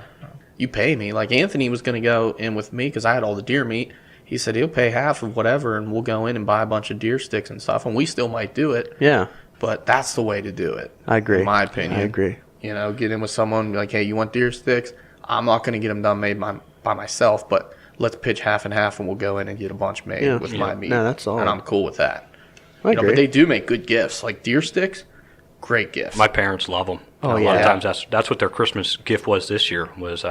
S3: You pay me. Like, Anthony was going to go in with me because I had all the deer meat. He said he'll pay half of whatever, and we'll go in and buy a bunch of deer sticks and stuff, and we still might do it.
S4: Yeah,
S3: But that's the way to do it.
S4: I agree.
S3: In my opinion.
S4: I agree.
S3: You know, get in with someone, be like, hey, you want deer sticks? I'm not going to get them done made by myself, but let's pitch half and half, and we'll go in and get a bunch made
S4: Yeah.
S3: with
S4: Yeah.
S3: my meat.
S4: No, that's solid.
S3: And I'm cool with that.
S4: I
S3: You know,
S4: agree.
S3: but they do make good gifts. Like deer sticks, great gifts.
S5: My parents love them.
S4: Oh,
S5: a lot of
S4: yeah.
S5: times that's what their Christmas gift was this year was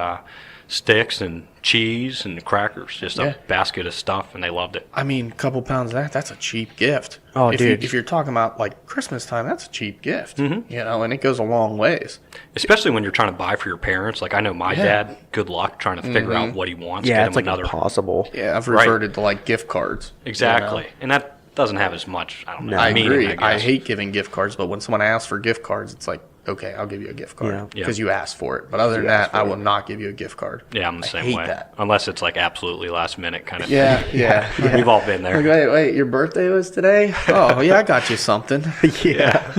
S5: sticks and cheese and crackers, just
S3: Yeah.
S5: a basket of stuff, and they loved it.
S3: I mean, a couple pounds of that's a cheap gift.
S4: Oh,
S3: if
S4: dude.
S3: if you're talking about like Christmas time, that's a cheap gift. You know, and it goes a long ways.
S5: Especially when you're trying to buy for your parents. Like I know my dad, good luck trying to figure out what he wants.
S4: Yeah,
S5: get
S4: it's
S5: him
S4: like
S5: another.
S4: impossible.
S3: Yeah, I've
S5: Right.
S3: reverted to like gift cards. you
S5: Exactly.
S3: know?
S5: And that doesn't have as much, I don't know,
S4: No.
S3: I
S5: meaning,
S3: agree.
S5: I
S3: I
S5: guess.
S3: hate giving gift cards, but when someone asks for gift cards, it's like, okay, I'll give you a gift card
S4: Yeah.
S3: because you asked for it. But other than that, I will not give you a gift card.
S5: Yeah, I'm the
S3: I
S5: same
S3: hate
S5: way.
S3: that.
S5: Unless it's like absolutely last minute kind of
S3: Yeah,
S5: thing.
S3: yeah.
S5: We've all been there.
S3: Like, wait, your birthday was today? Oh, yeah, I got you something.
S4: Yeah.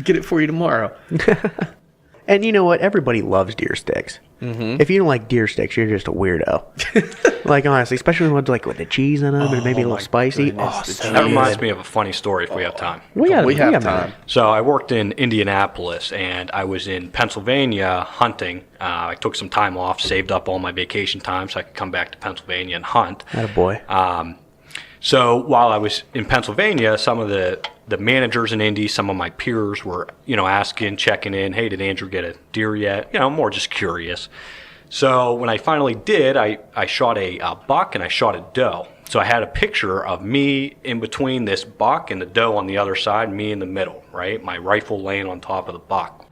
S3: Get it for you tomorrow.
S4: And you know what? Everybody loves deer sticks. Mm-hmm. If you don't like deer sticks, you're just a weirdo. Like, honestly, especially ones like with the cheese in them and maybe a little
S3: my
S4: spicy.
S3: goodness,
S4: Oh,
S3: the
S4: so
S5: That reminds
S4: good.
S5: me of a funny story if we have time.
S3: We have
S4: got
S3: time.
S5: So I worked in Indianapolis, and I was in Pennsylvania hunting. I took some time off, saved up all my vacation time so I could come back to Pennsylvania and hunt.
S4: Attaboy.
S5: So while I was in Pennsylvania, some of the managers in Indy, some of my peers were, asking, checking in, hey, did Andrew get a deer yet? More just curious. So when I finally did, I shot a buck and I shot a doe. So I had a picture of me in between this buck and the doe on the other side, me in the middle, right? My rifle laying on top of the buck.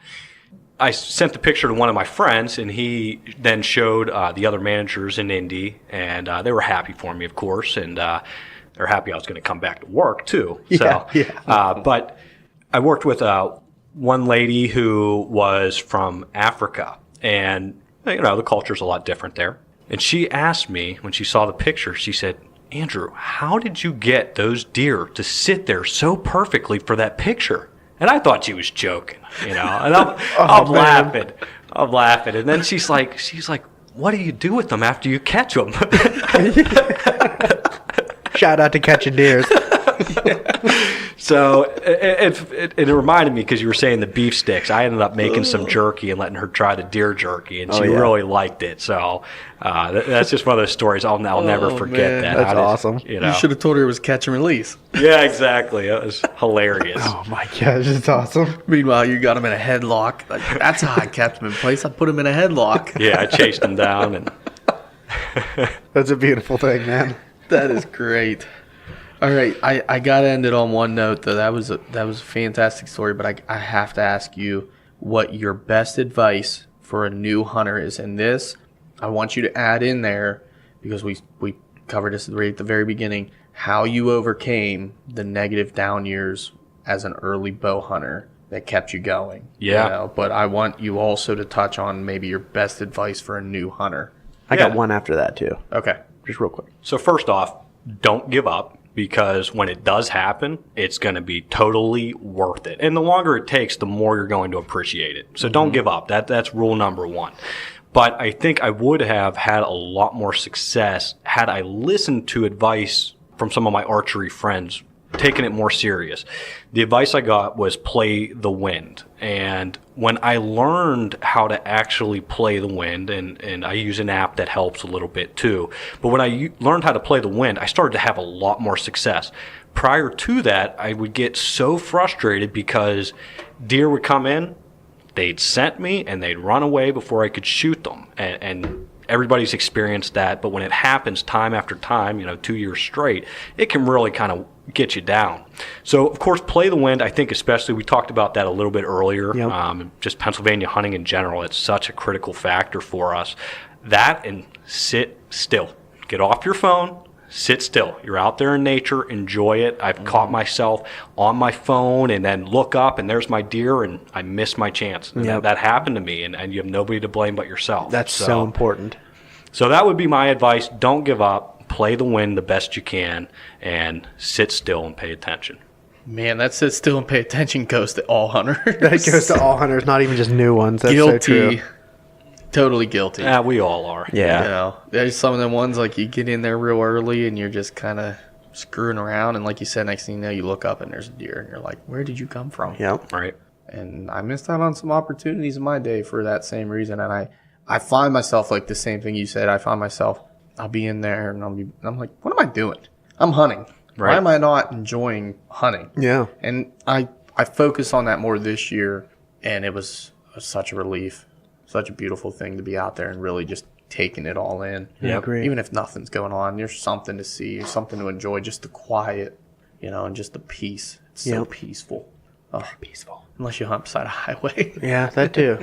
S5: I sent the picture to one of my friends, and he then showed the other managers in Indy, and they were happy for me, of course, and they're happy I was going to come back to work, too. But I worked with one lady who was from Africa, and, the culture's a lot different there. And she asked me, when she saw the picture, she said, Andrew, how did you get those deer to sit there so perfectly for that picture? And I thought she was joking, and I'm laughing. I'm laughing. And then she's like, what do you do with them after you catch them?
S4: Shout out to catching deers.
S5: So it reminded me, because you were saying the beef sticks. I ended up making some jerky and letting her try the deer jerky, and she really liked it. So that's just one of those stories I'll never forget.
S3: Man,
S5: that.
S4: that's awesome.
S3: You should have told her it was catch and release.
S5: Yeah, exactly. It was hilarious.
S4: Oh my gosh, it's awesome.
S3: Meanwhile, you got him in a headlock. Like, that's how I kept him in place. I put him in a headlock.
S5: Yeah, I chased him down, and
S4: That's a beautiful thing, man.
S3: That is great. All right, I gotta end it on one note though. That was a fantastic story, but I have to ask you what your best advice for a new hunter is. And this, I want you to add in there, because we covered this right at the very beginning, how you overcame the negative down years as an early bow hunter that kept you going.
S5: Yeah.
S3: But I want you also to touch on maybe your best advice for a new hunter.
S4: I got
S5: Yeah.
S4: one after that, too.
S3: Okay.
S4: Just real quick.
S5: So first off, don't give up, because when it does happen, it's going to be totally worth it. And the longer it takes, the more you're going to appreciate it. So don't give up. That's rule number one. But I think I would have had a lot more success had I listened to advice from some of my archery friends, taking it more serious. The advice I got was play the wind. And when I learned how to actually play the wind, and I use an app that helps a little bit too, but when I learned how to play the wind, I started to have a lot more success. Prior to that, I would get so frustrated because deer would come in, they'd scent me, and they'd run away before I could shoot them. And everybody's experienced that, but when it happens time after time, 2 years straight, it can really kind of get you down. So, of course, play the wind. I think especially, we talked about that a little bit earlier,
S4: Yep.
S5: just Pennsylvania hunting in general. It's such a critical factor for us. That, and sit still. Get off your phone, sit still. You're out there in nature, enjoy it. I've caught myself on my phone and then look up and there's my deer and I miss my chance. And that happened to me, and you have nobody to blame but yourself.
S4: That's so important.
S5: So that would be my advice. Don't give up. Play the wind the best you can and sit still and pay attention.
S3: Man, that sit still and pay attention goes to all hunters.
S4: That goes to all hunters, not even just new ones. That's
S3: Guilty.
S4: so true.
S3: Totally guilty.
S5: Yeah, we all are.
S4: Yeah.
S3: You know, there's some of them ones like you get in there real early and you're just kind of screwing around. And like you said, next thing you know, you look up and there's a deer and you're like, where did you come from?
S4: Yep.
S5: Right.
S3: And I missed out on some opportunities in my day for that same reason. And I find myself like the same thing you said. I find myself, I'll be in there and I'm like, what am I doing? I'm hunting.
S5: Right.
S3: Why am I not enjoying hunting?
S4: Yeah.
S3: And I focus on that more this year, and it was such a relief, such a beautiful thing to be out there and really just taking it all in.
S4: Yeah, great.
S3: Even if nothing's going on, there's something to see, something to enjoy, just the quiet, and just the peace. It's so peaceful. Oh, peaceful. Unless you hunt beside a highway.
S4: Yeah, that too.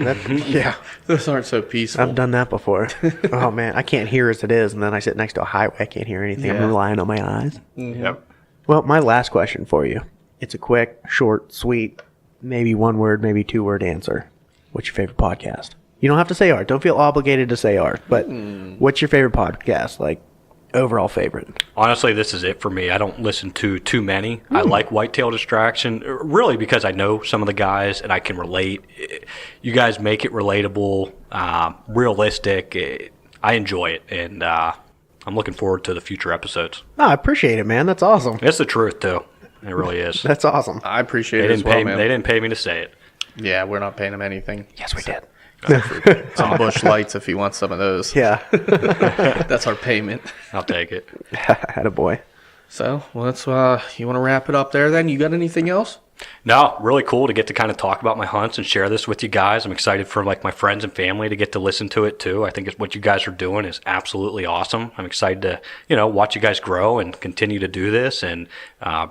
S4: Yeah.
S3: Those aren't so peaceful.
S4: I've done that before. Oh, man. I can't hear as it is, and then I sit next to a highway. I can't hear anything. I'm
S3: Yeah.
S4: relying on my eyes.
S5: Yep.
S4: Well, my last question for you. It's a quick, short, sweet, maybe one word, maybe 2 word answer. What's your favorite podcast? You don't have to say art. Don't feel obligated to say art. But what's your favorite podcast? Like, overall favorite?
S5: Honestly, this is it for me. I don't listen to too many. I like Whitetail Distraction, really because I know some of the guys and I can relate. You guys make it relatable, realistic. I enjoy it, and I'm looking forward to the future episodes.
S4: Oh, I appreciate it, man. That's awesome.
S5: It's the truth, too. It really is.
S4: That's awesome.
S3: I appreciate
S5: They
S3: it as
S5: didn't
S3: well,
S5: pay me.
S3: man.
S5: They didn't pay me to say it.
S3: Yeah, we're not paying him anything.
S4: Yes, we did.
S3: Some bush lights if he wants some of those.
S4: Yeah.
S3: That's our payment.
S5: I'll take it.
S4: Attaboy.
S3: So, well, let's, you want to wrap it up there then? You got anything else?
S5: No, really cool to get to kind of talk about my hunts and share this with you guys. I'm excited for like my friends and family to get to listen to it too. I think it's what you guys are doing is absolutely awesome. I'm excited to, watch you guys grow and continue to do this and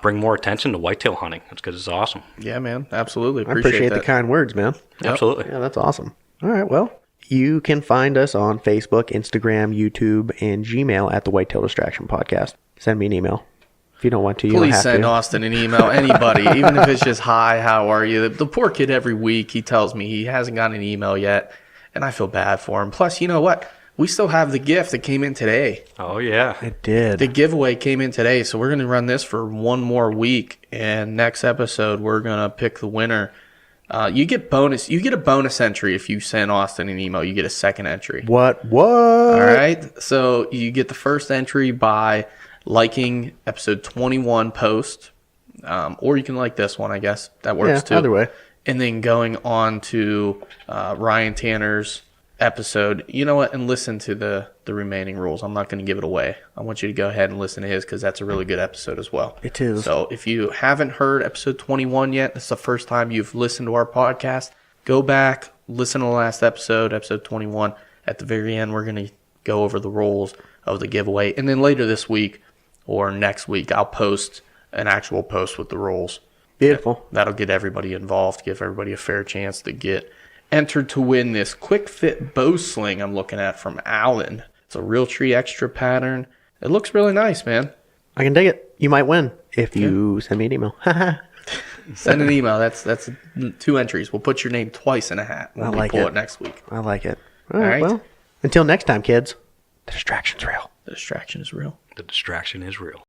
S5: bring more attention to whitetail hunting. That's because it's awesome.
S3: Yeah, man. Absolutely.
S4: I appreciate the
S3: that.
S4: kind words, man.
S5: Absolutely.
S4: Yeah, that's awesome. All right, well, you can find us on Facebook, Instagram, YouTube, and Gmail at the Whitetail Distraction Podcast. Send me an email. If you don't want to, you don't
S3: Please
S4: have
S3: send
S4: to.
S3: Austin an email, anybody, even if it's just, hi, how are you? The poor kid every week, he tells me he hasn't gotten an email yet, and I feel bad for him. Plus, you know what? We still have the gift that came in today.
S5: Oh, yeah.
S4: It did.
S3: The giveaway came in today, so we're going to run this for one more week, and next episode, we're going to pick the winner. You get a bonus entry if you send Austin an email. You get a second entry.
S4: What?
S3: All right. So you get the first entry by liking episode 21 post, or you can like this one, I guess. That works too.
S4: Either way.
S3: And then going on to Ryan Tanner's episode, you know what, and listen to the remaining rules. I'm not going to give it away. I want you to go ahead and listen to his because that's a really good episode as well.
S4: It is.
S3: So if you haven't heard episode 21 yet, this is the first time you've listened to our podcast, go back, listen to the last episode 21. At the very end, we're going to go over the rules of the giveaway. And then later this week or next week, I'll post an actual post with the rules.
S4: Beautiful.
S3: That'll get everybody involved, give everybody a fair chance to get entered to win this quick fit bow sling I'm looking at from Allen. It's a Real Tree Extra pattern. It looks really nice, man.
S4: I can dig it. You might win if you send me an email.
S3: Send an email. That's 2 entries. We'll put your name twice in a hat when
S4: I
S3: we
S4: like
S3: pull
S4: it.
S3: it next week.
S4: I like it.
S3: All right.
S4: Well, until next time, kids. The distraction's real.
S3: The distraction is real.
S5: The distraction is real.